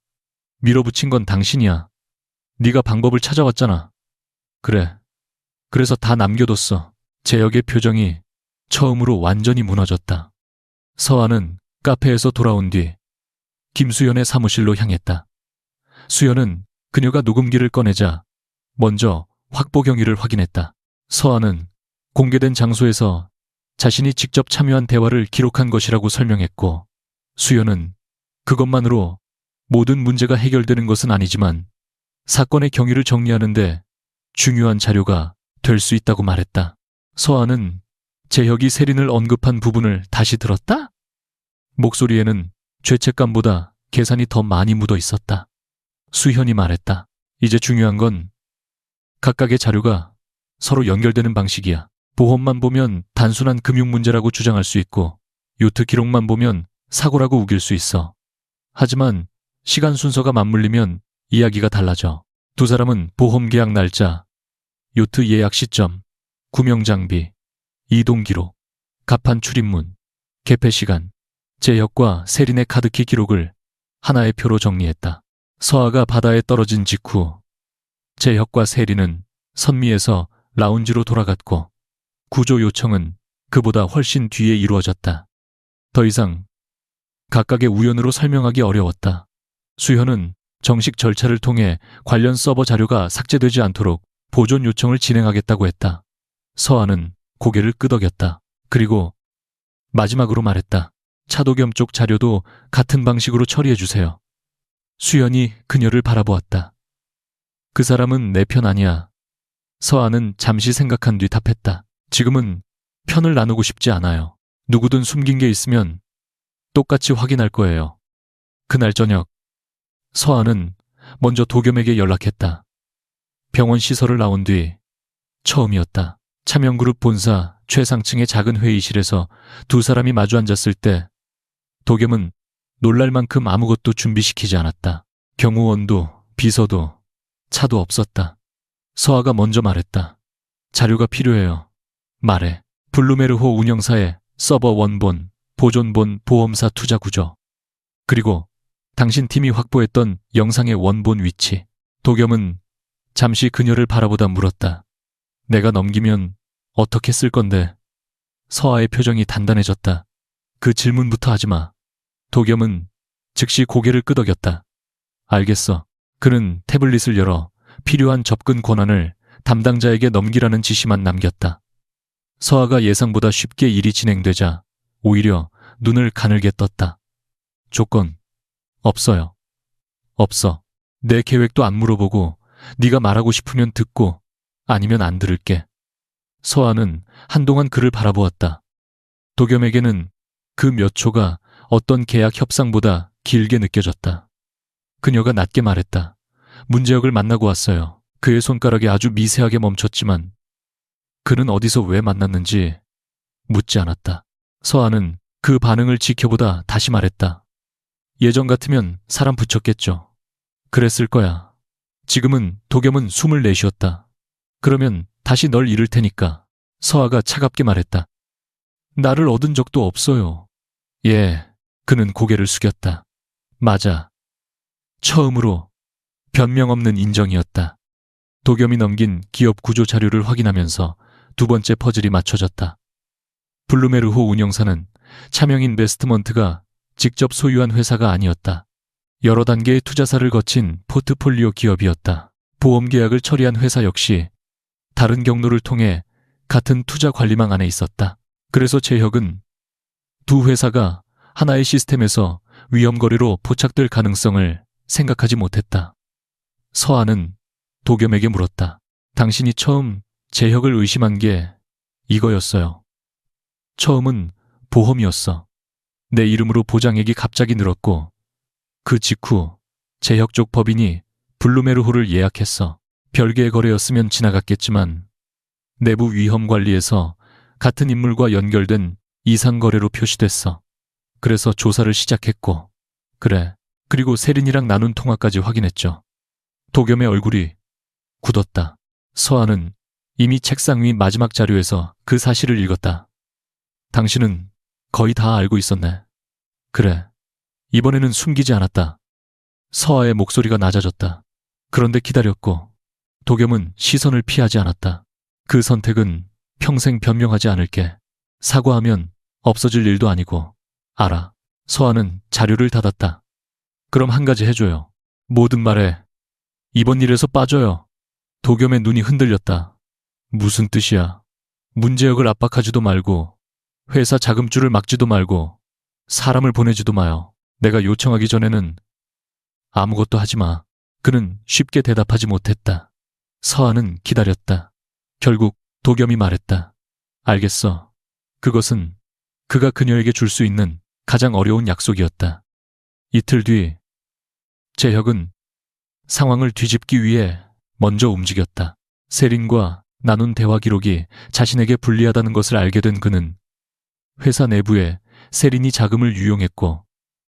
밀어붙인 건 당신이야. 네가 방법을 찾아왔잖아. 그래. 그래서 다 남겨뒀어. 재혁의 표정이 처음으로 완전히 무너졌다. 서아는 카페에서 돌아온 뒤 김수연의 사무실로 향했다. 수연은 그녀가 녹음기를 꺼내자 먼저 확보 경위를 확인했다. 서아는 공개된 장소에서 자신이 직접 참여한 대화를 기록한 것이라고 설명했고 수연은 그것만으로 모든 문제가 해결되는 것은 아니지만 사건의 경위를 정리하는데 중요한 자료가 될 수 있다고 말했다. 서아는 재혁이 세린을 언급한 부분을 다시 들었다? 목소리에는 죄책감보다 계산이 더 많이 묻어 있었다. 수현이 말했다. 이제 중요한 건 각각의 자료가 서로 연결되는 방식이야. 보험만 보면 단순한 금융 문제라고 주장할 수 있고 요트 기록만 보면 사고라고 우길 수 있어. 하지만 시간 순서가 맞물리면 이야기가 달라져. 두 사람은 보험 계약 날짜, 요트 예약 시점, 구명 장비, 이동 기록, 갑판 출입문, 개폐 시간, 재혁과 세린의 카드키 기록을 하나의 표로 정리했다. 서아가 바다에 떨어진 직후 재혁과 세린은 선미에서 라운지로 돌아갔고 구조 요청은 그보다 훨씬 뒤에 이루어졌다. 더 이상 각각의 우연으로 설명하기 어려웠다. 수현은 정식 절차를 통해 관련 서버 자료가 삭제되지 않도록 보존 요청을 진행하겠다고 했다. 서아는 고개를 끄덕였다. 그리고 마지막으로 말했다. 차도겸 쪽 자료도 같은 방식으로 처리해주세요. 수연이 그녀를 바라보았다. 그 사람은 내 편 아니야. 서아는 잠시 생각한 뒤 답했다. 지금은 편을 나누고 싶지 않아요. 누구든 숨긴 게 있으면 똑같이 확인할 거예요. 그날 저녁 서아는 먼저 도겸에게 연락했다. 병원 시설을 나온 뒤 처음이었다. 차명그룹 본사 최상층의 작은 회의실에서 두 사람이 마주 앉았을 때 도겸은 놀랄 만큼 아무것도 준비시키지 않았다. 경호원도 비서도 차도 없었다. 서아가 먼저 말했다. 자료가 필요해요. 말해. 블루메르호 운영사의 서버 원본, 보존본 보험사 투자 구조. 그리고 당신 팀이 확보했던 영상의 원본 위치. 도겸은 잠시 그녀를 바라보다 물었다. 내가 넘기면 어떻게 쓸 건데? 서아의 표정이 단단해졌다. 그 질문부터 하지 마. 도겸은 즉시 고개를 끄덕였다. 알겠어. 그는 태블릿을 열어 필요한 접근 권한을 담당자에게 넘기라는 지시만 남겼다. 서아가 예상보다 쉽게 일이 진행되자 오히려 눈을 가늘게 떴다. 조건 없어요. 없어. 내 계획도 안 물어보고 네가 말하고 싶으면 듣고 아니면 안 들을게. 서아는 한동안 그를 바라보았다. 도겸에게는 그 몇 초가 어떤 계약 협상보다 길게 느껴졌다. 그녀가 낮게 말했다. 문제역을 만나고 왔어요. 그의 손가락이 아주 미세하게 멈췄지만 그는 어디서 왜 만났는지 묻지 않았다. 서아는 그 반응을 지켜보다 다시 말했다. 예전 같으면 사람 붙였겠죠. 그랬을 거야. 지금은 도겸은 숨을 내쉬었다. 그러면 다시 널 잃을 테니까. 서아가 차갑게 말했다. 나를 얻은 적도 없어요. 예, 그는 고개를 숙였다. 맞아. 처음으로 변명 없는 인정이었다. 도겸이 넘긴 기업 구조 자료를 확인하면서 두 번째 퍼즐이 맞춰졌다. 블루메르호 운영사는 차명 인베스트먼트가 직접 소유한 회사가 아니었다. 여러 단계의 투자사를 거친 포트폴리오 기업이었다. 보험 계약을 처리한 회사 역시 다른 경로를 통해 같은 투자 관리망 안에 있었다. 그래서 재혁은 두 회사가 하나의 시스템에서 위험 거래로 포착될 가능성을 생각하지 못했다. 서아는 도겸에게 물었다. 당신이 처음 재혁을 의심한 게 이거였어요. 처음은 보험이었어. 내 이름으로 보장액이 갑자기 늘었고 그 직후 재혁 쪽 법인이 블루메르호를 예약했어. 별개의 거래였으면 지나갔겠지만 내부 위험 관리에서 같은 인물과 연결된 이상 거래로 표시됐어. 그래서 조사를 시작했고 그리고 세린이랑 나눈 통화까지 확인했죠. 도겸의 얼굴이 굳었다. 서아는 이미 책상 위 마지막 자료에서 그 사실을 읽었다. 당신은 거의 다 알고 있었네. 그래, 이번에는 숨기지 않았다. 서아의 목소리가 낮아졌다. 그런데 기다렸고 도겸은 시선을 피하지 않았다. 그 선택은 평생 변명하지 않을게. 사과하면 없어질 일도 아니고. 알아. 서아는 자료를 닫았다. 그럼 한 가지 해줘요. 뭐든 말해. 이번 일에서 빠져요. 도겸의 눈이 흔들렸다. 무슨 뜻이야? 문제역을 압박하지도 말고 회사 자금줄을 막지도 말고 사람을 보내지도 마요. 내가 요청하기 전에는 아무것도 하지 마. 그는 쉽게 대답하지 못했다. 서아는 기다렸다. 결국 도겸이 말했다. 알겠어. 그것은 그가 그녀에게 줄 수 있는 가장 어려운 약속이었다. 이틀 뒤 재혁은 상황을 뒤집기 위해 먼저 움직였다. 세린과 나눈 대화 기록이 자신에게 불리하다는 것을 알게 된 그는 회사 내부에 세린이 자금을 유용했고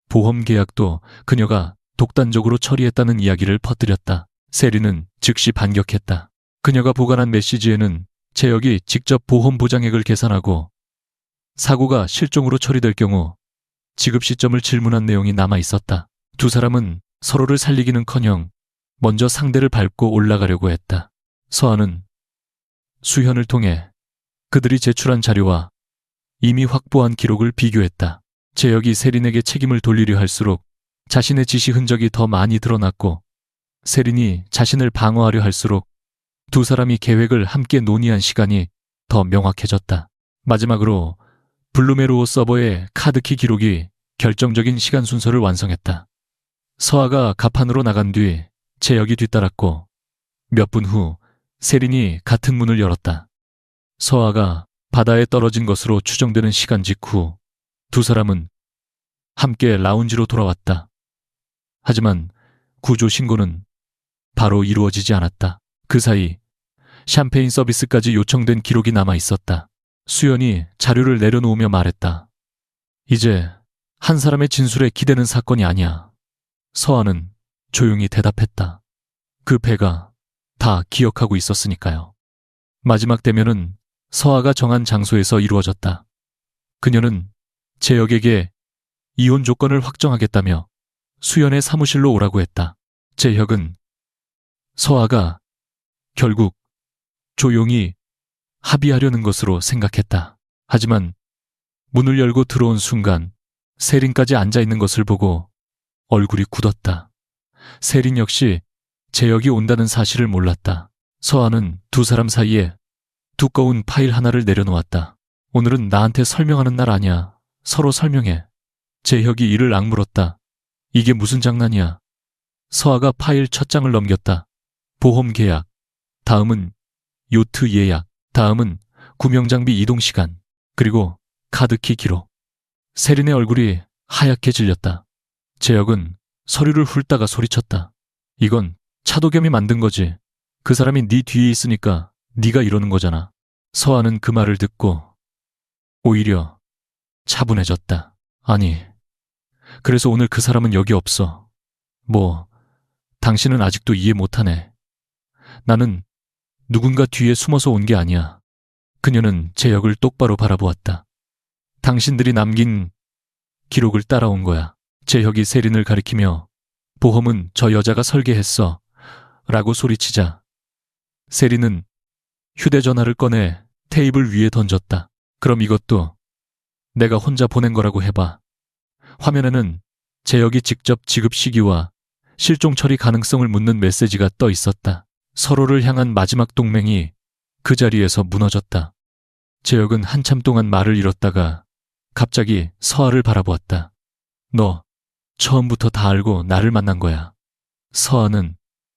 보험 계약도 그녀가 독단적으로 처리했다는 이야기를 퍼뜨렸다. 세린은 즉시 반격했다. 그녀가 보관한 메시지에는 재혁이 직접 보험 보장액을 계산하고 사고가 실종으로 처리될 경우 지급 시점을 질문한 내용이 남아 있었다. 두 사람은 서로를 살리기는커녕 먼저 상대를 밟고 올라가려고 했다. 서아는 수현을 통해 그들이 제출한 자료와 이미 확보한 기록을 비교했다. 재혁이 세린에게 책임을 돌리려 할수록 자신의 지시 흔적이 더 많이 드러났고 세린이 자신을 방어하려 할수록 두 사람이 계획을 함께 논의한 시간이 더 명확해졌다. 마지막으로 블루메르호 서버의 카드키 기록이 결정적인 시간 순서를 완성했다. 서아가 갑판으로 나간 뒤 재혁이 뒤따랐고 몇 분 후 세린이 같은 문을 열었다. 서아가 바다에 떨어진 것으로 추정되는 시간 직후 두 사람은 함께 라운지로 돌아왔다. 하지만 구조 신고는 바로 이루어지지 않았다. 그 사이 샴페인 서비스까지 요청된 기록이 남아 있었다. 수연이 자료를 내려놓으며 말했다. 이제 한 사람의 진술에 기대는 사건이 아니야. 서아는 조용히 대답했다. 그 배가 다 기억하고 있었으니까요. 마지막 대면은 서아가 정한 장소에서 이루어졌다. 그녀는 재혁에게 이혼 조건을 확정하겠다며 수연의 사무실로 오라고 했다. 재혁은 서아가 결국 조용히 합의하려는 것으로 생각했다. 하지만 문을 열고 들어온 순간 세린까지 앉아있는 것을 보고 얼굴이 굳었다. 세린 역시 재혁이 온다는 사실을 몰랐다. 서아는 두 사람 사이에 두꺼운 파일 하나를 내려놓았다. 오늘은 나한테 설명하는 날 아니야. 서로 설명해. 재혁이 이를 악물었다. 이게 무슨 장난이야. 서아가 파일 첫 장을 넘겼다. 보험 계약, 다음은 요트 예약, 다음은 구명장비 이동 시간, 그리고 카드키 기록. 세린의 얼굴이 하얗게 질렸다. 재혁은 서류를 훑다가 소리쳤다. 이건 차도겸이 만든 거지. 그 사람이 네 뒤에 있으니까 네가 이러는 거잖아. 서아는 그 말을 듣고 오히려 차분해졌다. 아니, 그래서 오늘 그 사람은 여기 없어. 당신은 아직도 이해 못하네. 나는 누군가 뒤에 숨어서 온 게 아니야. 그녀는 재혁을 똑바로 바라보았다. 당신들이 남긴 기록을 따라온 거야. 재혁이 세린을 가리키며 보험은 저 여자가 설계했어. 라고 소리치자 세린은 휴대전화를 꺼내 테이블 위에 던졌다. 그럼 이것도 내가 혼자 보낸 거라고 해봐. 화면에는 재혁이 직접 지급 시기와 실종 처리 가능성을 묻는 메시지가 떠 있었다. 서로를 향한 마지막 동맹이 그 자리에서 무너졌다. 재혁은 한참 동안 말을 잃었다가 갑자기 서아를 바라보았다. 너 처음부터 다 알고 나를 만난 거야. 서아는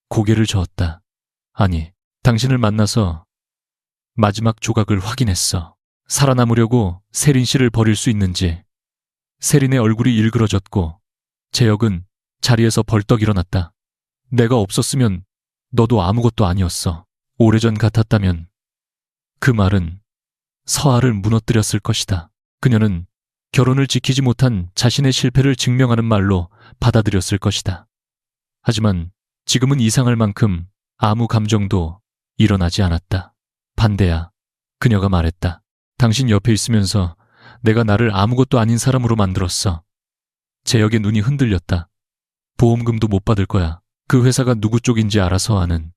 고개를 저었다. 아니, 당신을 만나서 마지막 조각을 확인했어. 살아남으려고 세린 씨를 버릴 수 있는지. 세린의 얼굴이 일그러졌고 재혁은 자리에서 벌떡 일어났다. 내가 없었으면 너도 아무것도 아니었어. 오래전 같았다면 그 말은 서아를 무너뜨렸을 것이다. 그녀는 결혼을 지키지 못한 자신의 실패를 증명하는 말로 받아들였을 것이다. 하지만 지금은 이상할 만큼 아무 감정도 일어나지 않았다. 반대야. 그녀가 말했다. 당신 옆에 있으면서 내가 나를 아무것도 아닌 사람으로 만들었어. 재혁의 눈이 흔들렸다. 보험금도 못 받을 거야. 그 회사가 누구 쪽인지 알아서 아는.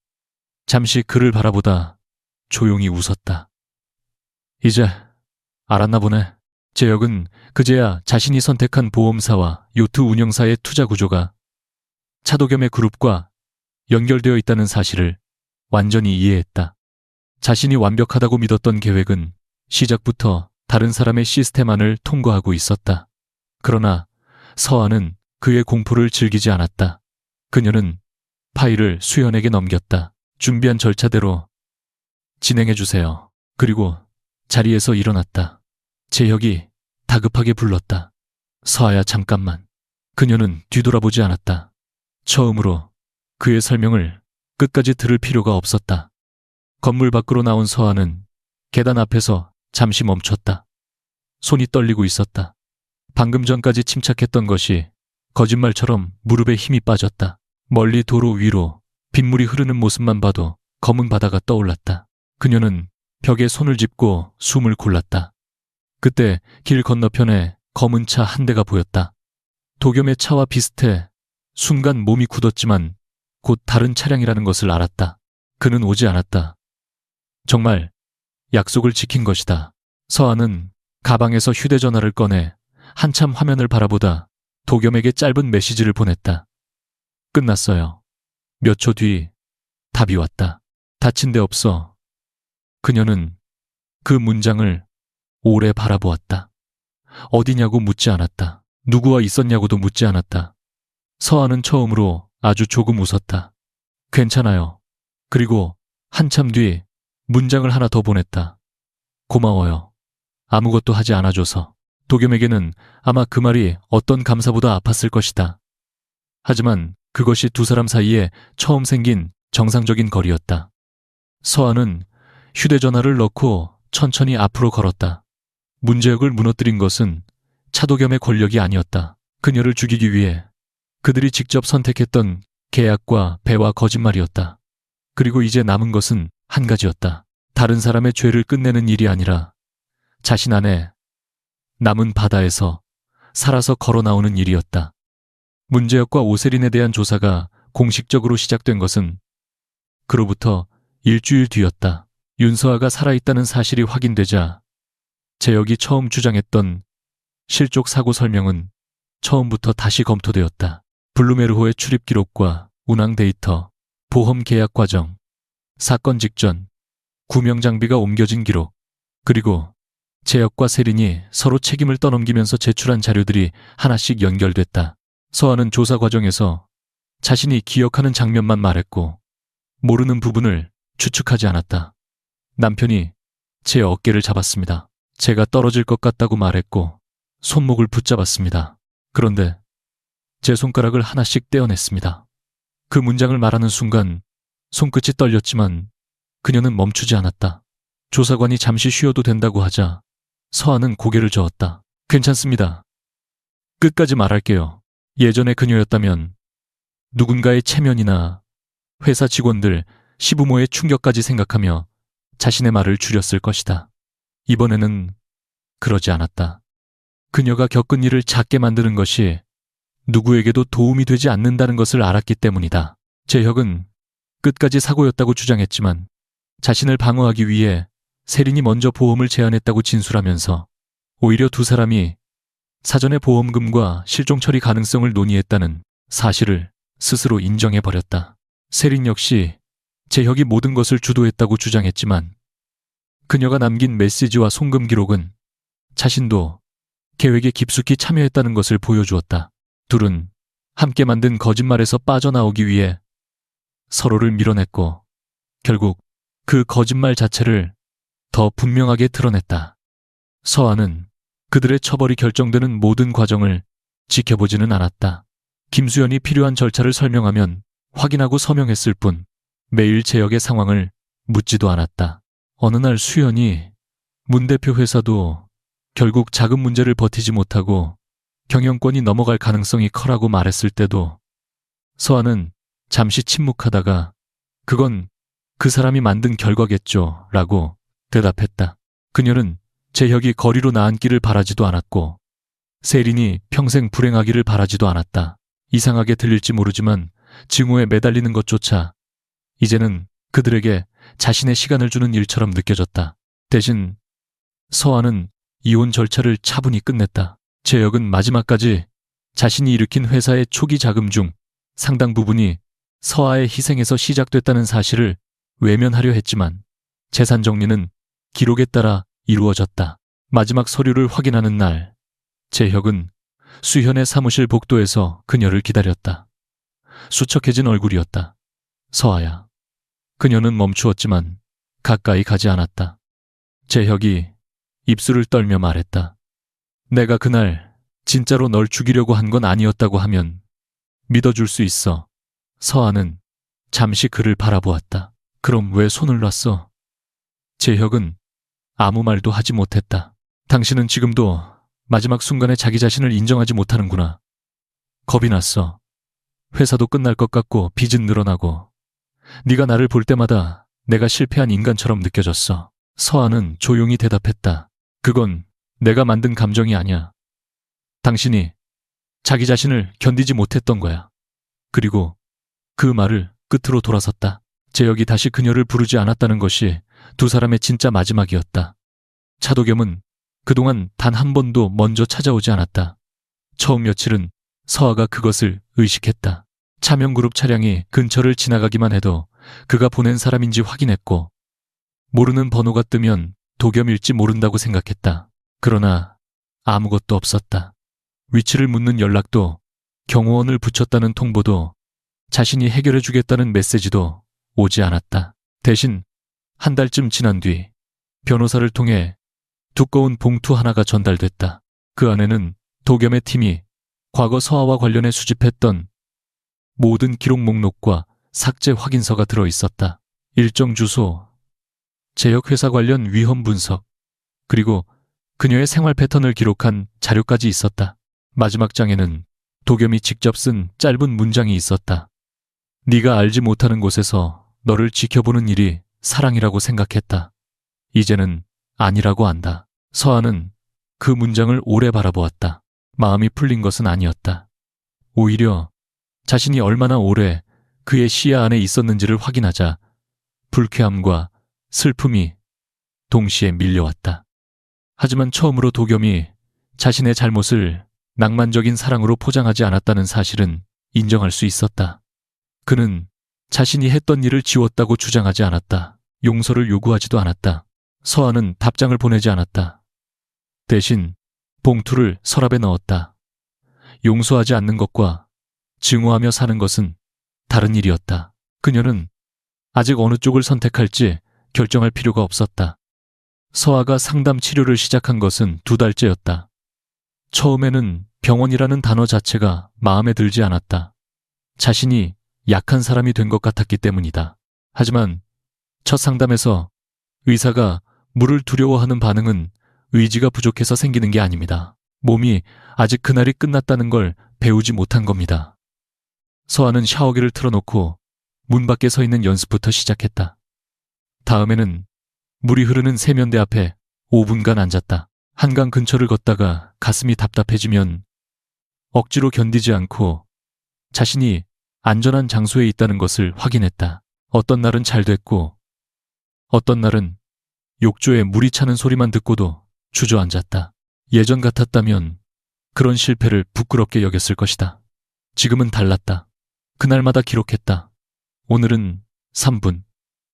잠시 그를 바라보다 조용히 웃었다. 이제 알았나 보네. 재혁은 그제야 자신이 선택한 보험사와 요트 운영사의 투자 구조가 차도겸의 그룹과 연결되어 있다는 사실을 완전히 이해했다. 자신이 완벽하다고 믿었던 계획은 시작부터 다른 사람의 시스템 안을 통과하고 있었다. 그러나 서아는 그의 공포를 즐기지 않았다. 그녀는 파일을 수연에게 넘겼다. 준비한 절차대로 진행해주세요. 그리고 자리에서 일어났다. 재혁이 다급하게 불렀다. 서아야, 잠깐만. 그녀는 뒤돌아보지 않았다. 처음으로 그의 설명을 끝까지 들을 필요가 없었다. 건물 밖으로 나온 서아는 계단 앞에서 잠시 멈췄다. 손이 떨리고 있었다. 방금 전까지 침착했던 것이 거짓말처럼 무릎에 힘이 빠졌다. 멀리 도로 위로 빗물이 흐르는 모습만 봐도 검은 바다가 떠올랐다. 그녀는 벽에 손을 짚고 숨을 골랐다. 그때 길 건너편에 검은 차 한 대가 보였다. 도겸의 차와 비슷해 순간 몸이 굳었지만 곧 다른 차량이라는 것을 알았다. 그는 오지 않았다. 정말 약속을 지킨 것이다. 서아는 가방에서 휴대전화를 꺼내 한참 화면을 바라보다 도겸에게 짧은 메시지를 보냈다. 끝났어요. 몇 초 뒤 답이 왔다. 다친 데 없어. 그녀는 그 문장을 오래 바라보았다. 어디냐고 묻지 않았다. 누구와 있었냐고도 묻지 않았다. 서아는 처음으로 아주 조금 웃었다. 괜찮아요. 그리고 한참 뒤 문장을 하나 더 보냈다. 고마워요. 아무것도 하지 않아줘서. 도겸에게는 아마 그 말이 어떤 감사보다 아팠을 것이다. 하지만 그것이 두 사람 사이에 처음 생긴 정상적인 거리였다. 서아는 휴대전화를 넣고 천천히 앞으로 걸었다. 문재혁을 무너뜨린 것은 차도겸의 권력이 아니었다. 그녀를 죽이기 위해 그들이 직접 선택했던 계약과 배와 거짓말이었다. 그리고 이제 남은 것은 한 가지였다. 다른 사람의 죄를 끝내는 일이 아니라 자신 안에 남은 바다에서 살아서 걸어 나오는 일이었다. 문재혁과 오세린에 대한 조사가 공식적으로 시작된 것은 그로부터 일주일 뒤였다. 윤서아가 살아있다는 사실이 확인되자 재혁이 처음 주장했던 실족 사고 설명은 처음부터 다시 검토되었다. 블루메르호의 출입 기록과 운항 데이터, 보험 계약 과정, 사건 직전, 구명 장비가 옮겨진 기록, 그리고 재혁과 세린이 서로 책임을 떠넘기면서 제출한 자료들이 하나씩 연결됐다. 서아는 조사 과정에서 자신이 기억하는 장면만 말했고 모르는 부분을 추측하지 않았다. 남편이 제 어깨를 잡았습니다. 제가 떨어질 것 같다고 말했고 손목을 붙잡았습니다. 그런데 제 손가락을 하나씩 떼어냈습니다. 그 문장을 말하는 순간 손끝이 떨렸지만 그녀는 멈추지 않았다. 조사관이 잠시 쉬어도 된다고 하자 서아는 고개를 저었다. 괜찮습니다. 끝까지 말할게요. 예전에 그녀였다면 누군가의 체면이나 회사 직원들, 시부모의 충격까지 생각하며 자신의 말을 줄였을 것이다. 이번에는 그러지 않았다. 그녀가 겪은 일을 작게 만드는 것이 누구에게도 도움이 되지 않는다는 것을 알았기 때문이다. 재혁은 끝까지 사고였다고 주장했지만 자신을 방어하기 위해 세린이 먼저 보험을 제안했다고 진술하면서 오히려 두 사람이 사전에 보험금과 실종 처리 가능성을 논의했다는 사실을 스스로 인정해버렸다. 세린 역시 재혁이 모든 것을 주도했다고 주장했지만 그녀가 남긴 메시지와 송금 기록은 자신도 계획에 깊숙이 참여했다는 것을 보여주었다. 둘은 함께 만든 거짓말에서 빠져나오기 위해 서로를 밀어냈고 결국 그 거짓말 자체를 더 분명하게 드러냈다. 서아는 그들의 처벌이 결정되는 모든 과정을 지켜보지는 않았다. 김수연이 필요한 절차를 설명하면 확인하고 서명했을 뿐 매일 재혁의 상황을 묻지도 않았다. 어느 날 수연이 문 대표 회사도 결국 자금 문제를 버티지 못하고 경영권이 넘어갈 가능성이 커라고 말했을 때도 서아는 잠시 침묵하다가 그건 그 사람이 만든 결과겠죠 라고 대답했다. 그녀는 재혁이 거리로 나앉기를 바라지도 않았고 세린이 평생 불행하기를 바라지도 않았다. 이상하게 들릴지 모르지만 증오에 매달리는 것조차 이제는 그들에게 자신의 시간을 주는 일처럼 느껴졌다. 대신 서아는 이혼 절차를 차분히 끝냈다. 재혁은 마지막까지 자신이 일으킨 회사의 초기 자금 중 상당 부분이 서아의 희생에서 시작됐다는 사실을 외면하려 했지만 재산 정리는 기록에 따라 이루어졌다. 마지막 서류를 확인하는 날, 재혁은 수현의 사무실 복도에서 그녀를 기다렸다. 수척해진 얼굴이었다. 서아야. 그녀는 멈추었지만 가까이 가지 않았다. 재혁이 입술을 떨며 말했다. 내가 그날 진짜로 널 죽이려고 한 건 아니었다고 하면 믿어줄 수 있어. 서아는 잠시 그를 바라보았다. 그럼 왜 손을 놨어? 재혁은 아무 말도 하지 못했다. 당신은 지금도 마지막 순간에 자기 자신을 인정하지 못하는구나. 겁이 났어. 회사도 끝날 것 같고 빚은 늘어나고 네가 나를 볼 때마다 내가 실패한 인간처럼 느껴졌어. 서아는 조용히 대답했다. 그건 내가 만든 감정이 아니야. 당신이 자기 자신을 견디지 못했던 거야. 그리고 그 말을 끝으로 돌아섰다. 재혁이 다시 그녀를 부르지 않았다는 것이 두 사람의 진짜 마지막이었다. 차도겸은 그동안 단 한 번도 먼저 찾아오지 않았다. 처음 며칠은 서아가 그것을 의식했다. 차명그룹 차량이 근처를 지나가기만 해도 그가 보낸 사람인지 확인했고 모르는 번호가 뜨면 도겸일지 모른다고 생각했다. 그러나 아무것도 없었다. 위치를 묻는 연락도 경호원을 붙였다는 통보도 자신이 해결해주겠다는 메시지도 오지 않았다. 대신 한 달쯤 지난 뒤 변호사를 통해 두꺼운 봉투 하나가 전달됐다. 그 안에는 도겸의 팀이 과거 서아와 관련해 수집했던 모든 기록 목록과 삭제 확인서가 들어있었다. 일정 주소, 재혁 회사 관련 위험 분석, 그리고 그녀의 생활 패턴을 기록한 자료까지 있었다. 마지막 장에는 도겸이 직접 쓴 짧은 문장이 있었다. 네가 알지 못하는 곳에서 너를 지켜보는 일이 사랑이라고 생각했다. 이제는 아니라고 안다. 서아는 그 문장을 오래 바라보았다. 마음이 풀린 것은 아니었다. 오히려 자신이 얼마나 오래 그의 시야 안에 있었는지를 확인하자 불쾌함과 슬픔이 동시에 밀려왔다. 하지만 처음으로 도겸이 자신의 잘못을 낭만적인 사랑으로 포장하지 않았다는 사실은 인정할 수 있었다. 그는 자신이 했던 일을 지웠다고 주장하지 않았다. 용서를 요구하지도 않았다. 서아는 답장을 보내지 않았다. 대신 봉투를 서랍에 넣었다. 용서하지 않는 것과 증오하며 사는 것은 다른 일이었다. 그녀는 아직 어느 쪽을 선택할지 결정할 필요가 없었다. 서아가 상담 치료를 시작한 것은 2달째였다. 처음에는 병원이라는 단어 자체가 마음에 들지 않았다. 자신이 약한 사람이 된 것 같았기 때문이다. 하지만 첫 상담에서 의사가 물을 두려워하는 반응은 의지가 부족해서 생기는 게 아닙니다. 몸이 아직 그날이 끝났다는 걸 배우지 못한 겁니다. 서아는 샤워기를 틀어놓고 문 밖에 서 있는 연습부터 시작했다. 다음에는 물이 흐르는 세면대 앞에 5분간 앉았다. 한강 근처를 걷다가 가슴이 답답해지면 억지로 견디지 않고 자신이 안전한 장소에 있다는 것을 확인했다. 어떤 날은 잘 됐고 어떤 날은 욕조에 물이 차는 소리만 듣고도 주저앉았다. 예전 같았다면 그런 실패를 부끄럽게 여겼을 것이다. 지금은 달랐다. 그날마다 기록했다. 오늘은 3분,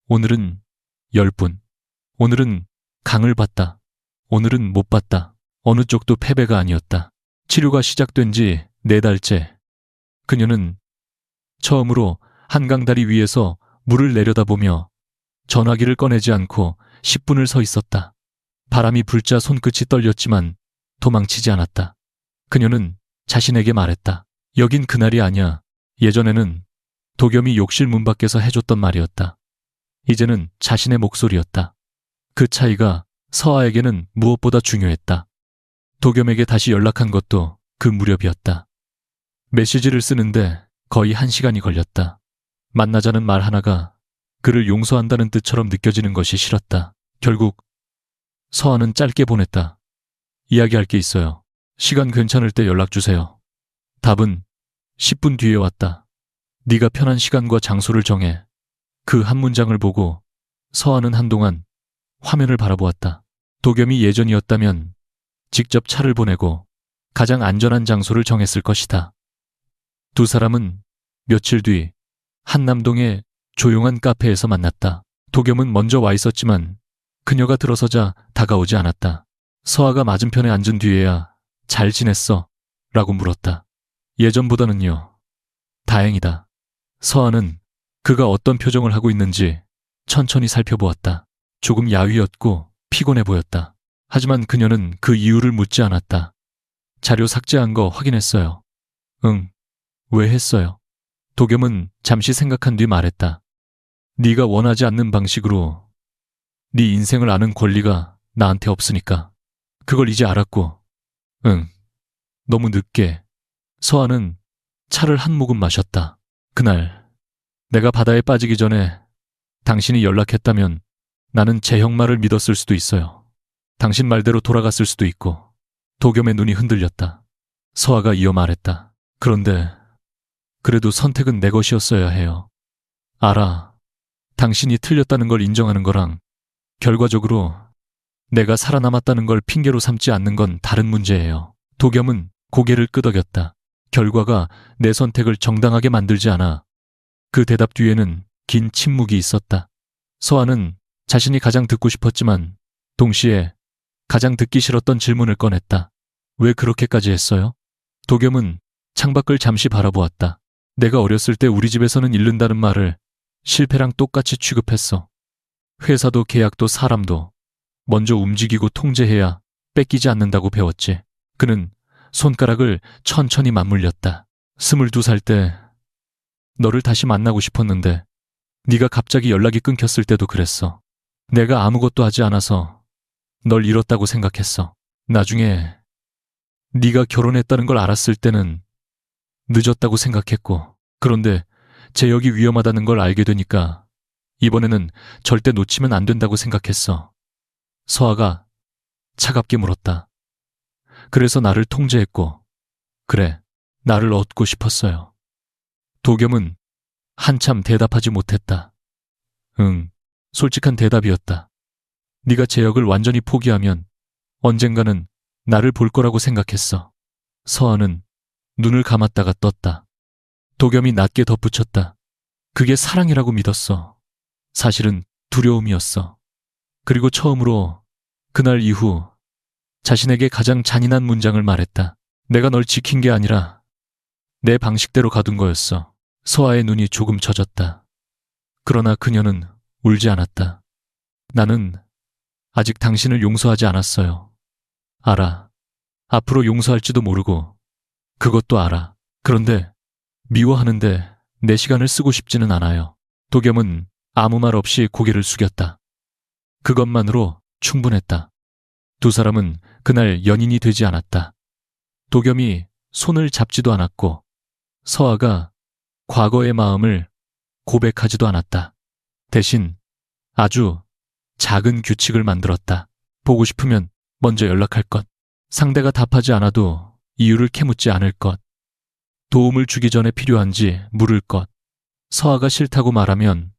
오늘은 10분, 오늘은 강을 봤다. 오늘은 못 봤다. 어느 쪽도 패배가 아니었다. 치료가 시작된 지 4달째. 그녀는 처음으로 한강다리 위에서 물을 내려다보며 전화기를 꺼내지 않고 10분을 서 있었다. 바람이 불자 손끝이 떨렸지만 도망치지 않았다. 그녀는 자신에게 말했다. 여긴 그날이 아니야. 예전에는 도겸이 욕실 문 밖에서 해줬던 말이었다. 이제는 자신의 목소리였다. 그 차이가 서아에게는 무엇보다 중요했다. 도겸에게 다시 연락한 것도 그 무렵이었다. 메시지를 쓰는데 거의 1시간이 걸렸다. 만나자는 말 하나가 그를 용서한다는 뜻처럼 느껴지는 것이 싫었다. 결국 서아는 짧게 보냈다. 이야기할 게 있어요. 시간 괜찮을 때 연락 주세요. 답은 10분 뒤에 왔다. 네가 편한 시간과 장소를 정해. 그 한 문장을 보고 서아는 한동안 화면을 바라보았다. 도겸이 예전이었다면 직접 차를 보내고 가장 안전한 장소를 정했을 것이다. 두 사람은 며칠 뒤 한남동의 조용한 카페에서 만났다. 도겸은 먼저 와 있었지만 그녀가 들어서자 다가오지 않았다. 서아가 맞은편에 앉은 뒤에야 잘 지냈어? 라고 물었다. 예전보다는요. 다행이다. 서아는 그가 어떤 표정을 하고 있는지 천천히 살펴보았다. 조금 야위었고 피곤해 보였다. 하지만 그녀는 그 이유를 묻지 않았다. 자료 삭제한 거 확인했어요. 응. 왜 했어요? 도겸은 잠시 생각한 뒤 말했다. 네가 원하지 않는 방식으로 네 인생을 아는 권리가 나한테 없으니까. 그걸 이제 알았고. 응. 너무 늦게. 서아는 차를 한 모금 마셨다. 그날 내가 바다에 빠지기 전에 당신이 연락했다면 나는 제 형 말을 믿었을 수도 있어요. 당신 말대로 돌아갔을 수도 있고. 도겸의 눈이 흔들렸다. 서아가 이어 말했다. 그런데 그래도 선택은 내 것이었어야 해요. 알아. 당신이 틀렸다는 걸 인정하는 거랑 결과적으로 내가 살아남았다는 걸 핑계로 삼지 않는 건 다른 문제예요. 도겸은 고개를 끄덕였다. 결과가 내 선택을 정당하게 만들지 않아. 그 대답 뒤에는 긴 침묵이 있었다. 서아는 자신이 가장 듣고 싶었지만 동시에 가장 듣기 싫었던 질문을 꺼냈다. 왜 그렇게까지 했어요? 도겸은 창밖을 잠시 바라보았다. 내가 어렸을 때 우리 집에서는 잃는다는 말을 실패랑 똑같이 취급했어. 회사도 계약도 사람도 먼저 움직이고 통제해야 뺏기지 않는다고 배웠지. 그는 손가락을 천천히 맞물렸다. 22살 때 너를 다시 만나고 싶었는데 네가 갑자기 연락이 끊겼을 때도 그랬어. 내가 아무것도 하지 않아서 널 잃었다고 생각했어. 나중에 네가 결혼했다는 걸 알았을 때는 늦었다고 생각했고, 그런데 제역이 위험하다는 걸 알게 되니까 이번에는 절대 놓치면 안 된다고 생각했어. 서아가 차갑게 물었다. 그래서 나를 통제했고, 그래, 나를 얻고 싶었어요. 도겸은 한참 대답하지 못했다. 응, 솔직한 대답이었다. 네가 재혁을 완전히 포기하면 언젠가는 나를 볼 거라고 생각했어. 서아는 눈을 감았다가 떴다. 도겸이 낮게 덧붙였다. 그게 사랑이라고 믿었어. 사실은 두려움이었어. 그리고 처음으로 그날 이후 자신에게 가장 잔인한 문장을 말했다. 내가 널 지킨 게 아니라 내 방식대로 가둔 거였어. 서아의 눈이 조금 젖었다. 그러나 그녀는 울지 않았다. 나는 아직 당신을 용서하지 않았어요. 알아. 앞으로 용서할지도 모르고 그것도 알아. 그런데 미워하는데 내 시간을 쓰고 싶지는 않아요. 도겸은 아무 말 없이 고개를 숙였다. 그것만으로 충분했다. 두 사람은 그날 연인이 되지 않았다. 도겸이 손을 잡지도 않았고 서아가 과거의 마음을 고백하지도 않았다. 대신 아주 작은 규칙을 만들었다. 보고 싶으면 먼저 연락할 것. 상대가 답하지 않아도 이유를 캐묻지 않을 것. 도움을 주기 전에 필요한지 물을 것. 서아가 싫다고 말하면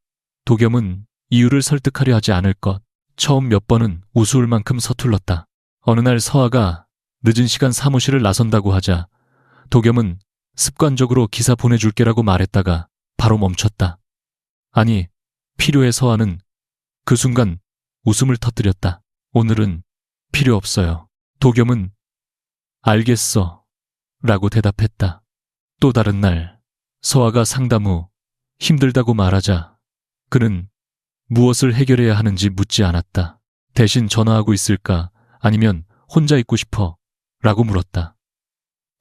도겸은 이유를 설득하려 하지 않을 것. 처음 몇 번은 우스울 만큼 서툴렀다. 어느 날 서아가 늦은 시간 사무실을 나선다고 하자 도겸은 습관적으로 기사 보내줄게라고 말했다가 바로 멈췄다. 아니, 필요해. 서아는 그 순간 웃음을 터뜨렸다. 오늘은 필요 없어요. 도겸은 알겠어 라고 대답했다. 또 다른 날 서아가 상담 후 힘들다고 말하자 그는 무엇을 해결해야 하는지 묻지 않았다. 대신 전화하고 있을까 아니면 혼자 있고 싶어 라고 물었다.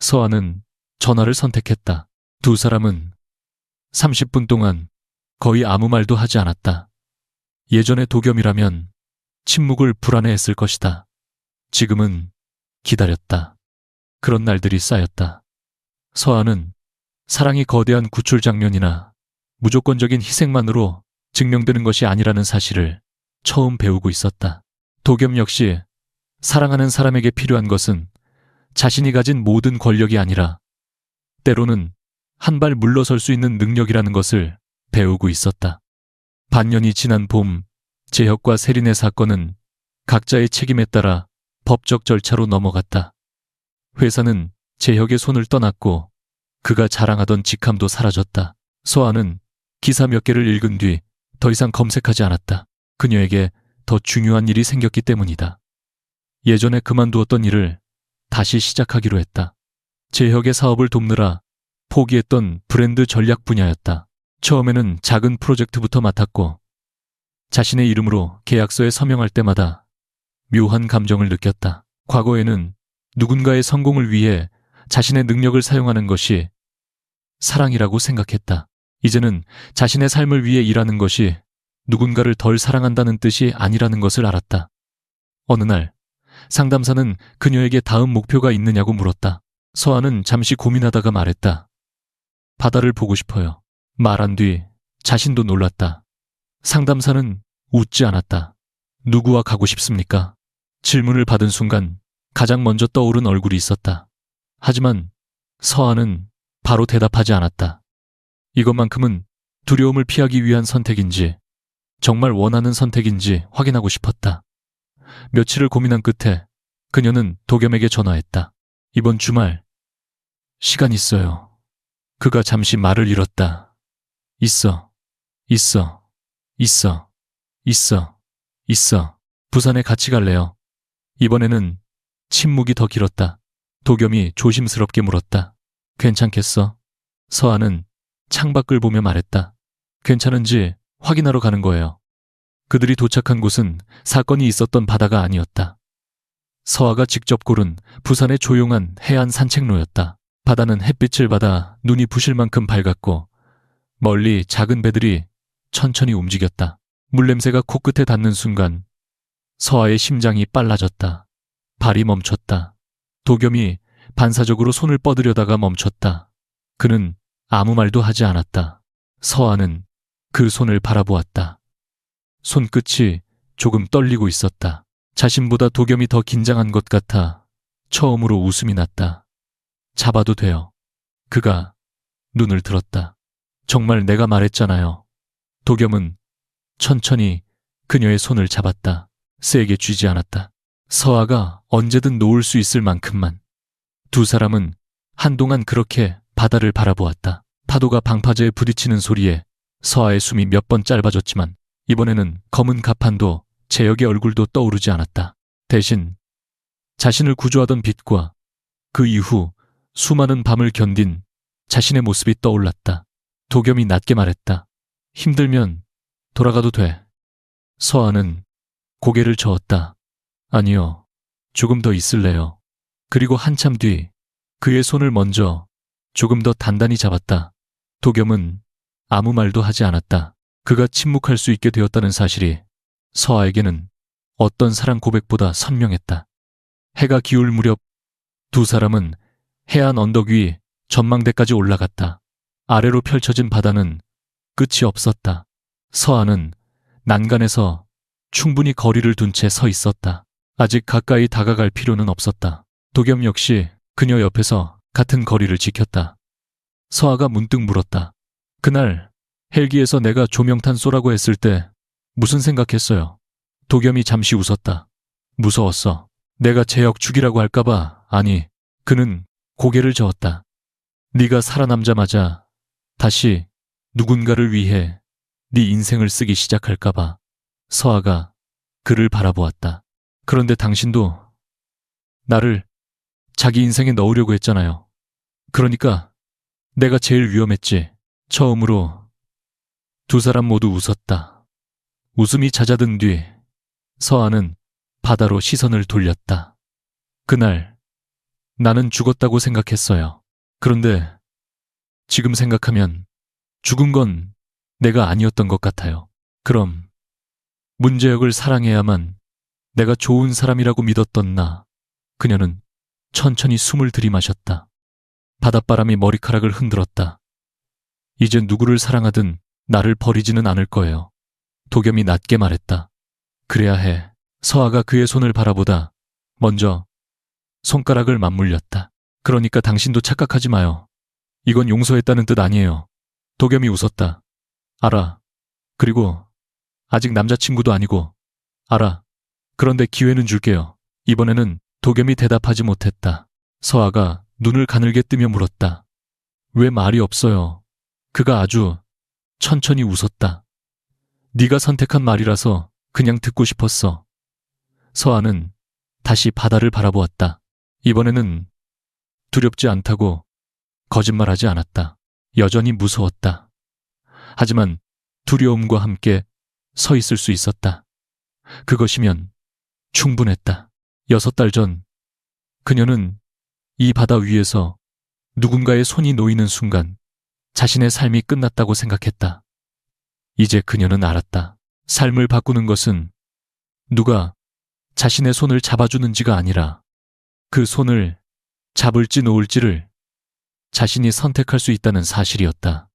서아는 전화를 선택했다. 두 사람은 30분 동안 거의 아무 말도 하지 않았다. 예전의 도겸이라면 침묵을 불안해했을 것이다. 지금은 기다렸다. 그런 날들이 쌓였다. 서아는 사랑이 거대한 구출 장면이나 무조건적인 희생만으로 증명되는 것이 아니라는 사실을 처음 배우고 있었다. 도겸 역시 사랑하는 사람에게 필요한 것은 자신이 가진 모든 권력이 아니라 때로는 한 발 물러설 수 있는 능력이라는 것을 배우고 있었다. 반년이 지난 봄, 재혁과 세린의 사건은 각자의 책임에 따라 법적 절차로 넘어갔다. 회사는 재혁의 손을 떠났고 그가 자랑하던 직함도 사라졌다. 서아는 기사 몇 개를 읽은 뒤 더 이상 검색하지 않았다. 그녀에게 더 중요한 일이 생겼기 때문이다. 예전에 그만두었던 일을 다시 시작하기로 했다. 재혁의 사업을 돕느라 포기했던 브랜드 전략 분야였다. 처음에는 작은 프로젝트부터 맡았고 자신의 이름으로 계약서에 서명할 때마다 묘한 감정을 느꼈다. 과거에는 누군가의 성공을 위해 자신의 능력을 사용하는 것이 사랑이라고 생각했다. 이제는 자신의 삶을 위해 일하는 것이 누군가를 덜 사랑한다는 뜻이 아니라는 것을 알았다. 어느 날 상담사는 그녀에게 다음 목표가 있느냐고 물었다. 서아는 잠시 고민하다가 말했다. 바다를 보고 싶어요. 말한 뒤 자신도 놀랐다. 상담사는 웃지 않았다. 누구와 가고 싶습니까? 질문을 받은 순간 가장 먼저 떠오른 얼굴이 있었다. 하지만 서아는 바로 대답하지 않았다. 이것만큼은 두려움을 피하기 위한 선택인지 정말 원하는 선택인지 확인하고 싶었다. 며칠을 고민한 끝에 그녀는 도겸에게 전화했다. 이번 주말 시간 있어요. 그가 잠시 말을 잃었다. 있어. 부산에 같이 갈래요. 이번에는 침묵이 더 길었다. 도겸이 조심스럽게 물었다. 괜찮겠어? 서아는 창밖을 보며 말했다. 괜찮은지 확인하러 가는 거예요. 그들이 도착한 곳은 사건이 있었던 바다가 아니었다. 서아가 직접 고른 부산의 조용한 해안 산책로였다. 바다는 햇빛을 받아 눈이 부실 만큼 밝았고 멀리 작은 배들이 천천히 움직였다. 물냄새가 코끝에 닿는 순간 서아의 심장이 빨라졌다. 발이 멈췄다. 도겸이 반사적으로 손을 뻗으려다가 멈췄다. 그는 아무 말도 하지 않았다. 서아는 그 손을 바라보았다. 손끝이 조금 떨리고 있었다. 자신보다 도겸이 더 긴장한 것 같아 처음으로 웃음이 났다. 잡아도 돼요. 그가 눈을 들었다. 정말 내가 말했잖아요. 도겸은 천천히 그녀의 손을 잡았다. 세게 쥐지 않았다. 서아가 언제든 놓을 수 있을 만큼만. 두 사람은 한동안 그렇게 바다를 바라보았다. 파도가 방파제에 부딪히는 소리에 서아의 숨이 몇 번 짧아졌지만 이번에는 검은 가판도 재혁의 얼굴도 떠오르지 않았다. 대신 자신을 구조하던 빛과 그 이후 수많은 밤을 견딘 자신의 모습이 떠올랐다. 도겸이 낮게 말했다. 힘들면 돌아가도 돼. 서아는 고개를 저었다. 아니요. 조금 더 있을래요. 그리고 한참 뒤 그의 손을 먼저 조금 더 단단히 잡았다. 도겸은 아무 말도 하지 않았다. 그가 침묵할 수 있게 되었다는 사실이 서아에게는 어떤 사랑 고백보다 선명했다. 해가 기울 무렵 두 사람은 해안 언덕 위 전망대까지 올라갔다. 아래로 펼쳐진 바다는 끝이 없었다. 서아는 난간에서 충분히 거리를 둔 채 서 있었다. 아직 가까이 다가갈 필요는 없었다. 도겸 역시 그녀 옆에서 같은 거리를 지켰다. 서아가 문득 물었다. 그날 헬기에서 내가 조명탄 쏘라고 했을 때 무슨 생각했어요? 도겸이 잠시 웃었다. 무서웠어. 내가 재혁 죽이라고 할까봐. 아니, 그는 고개를 저었다. 네가 살아남자마자 다시 누군가를 위해 네 인생을 쓰기 시작할까봐. 서아가 그를 바라보았다. 그런데 당신도 나를 자기 인생에 넣으려고 했잖아요. 그러니까 내가 제일 위험했지. 처음으로 두 사람 모두 웃었다. 웃음이 잦아든 뒤 서아는 바다로 시선을 돌렸다. 그날 나는 죽었다고 생각했어요. 그런데 지금 생각하면 죽은 건 내가 아니었던 것 같아요. 그럼 문재혁을 사랑해야만 내가 좋은 사람이라고 믿었던 나. 그녀는 천천히 숨을 들이마셨다. 바닷바람이 머리카락을 흔들었다. 이제 누구를 사랑하든 나를 버리지는 않을 거예요. 도겸이 낮게 말했다. 그래야 해. 서아가 그의 손을 바라보다 먼저 손가락을 맞물렸다. 그러니까 당신도 착각하지 마요. 이건 용서했다는 뜻 아니에요. 도겸이 웃었다. 알아. 그리고 아직 남자친구도 아니고. 알아. 그런데 기회는 줄게요. 이번에는 도겸이 대답하지 못했다. 서아가 눈을 가늘게 뜨며 물었다. 왜 말이 없어요? 그가 아주 천천히 웃었다. 네가 선택한 말이라서 그냥 듣고 싶었어. 서아는 다시 바다를 바라보았다. 이번에는 두렵지 않다고 거짓말하지 않았다. 여전히 무서웠다. 하지만 두려움과 함께 서 있을 수 있었다. 그것이면 충분했다. 6달 전 그녀는 이 바다 위에서 누군가의 손이 놓이는 순간 자신의 삶이 끝났다고 생각했다. 이제 그녀는 알았다. 삶을 바꾸는 것은 누가 자신의 손을 잡아주는지가 아니라 그 손을 잡을지 놓을지를 자신이 선택할 수 있다는 사실이었다.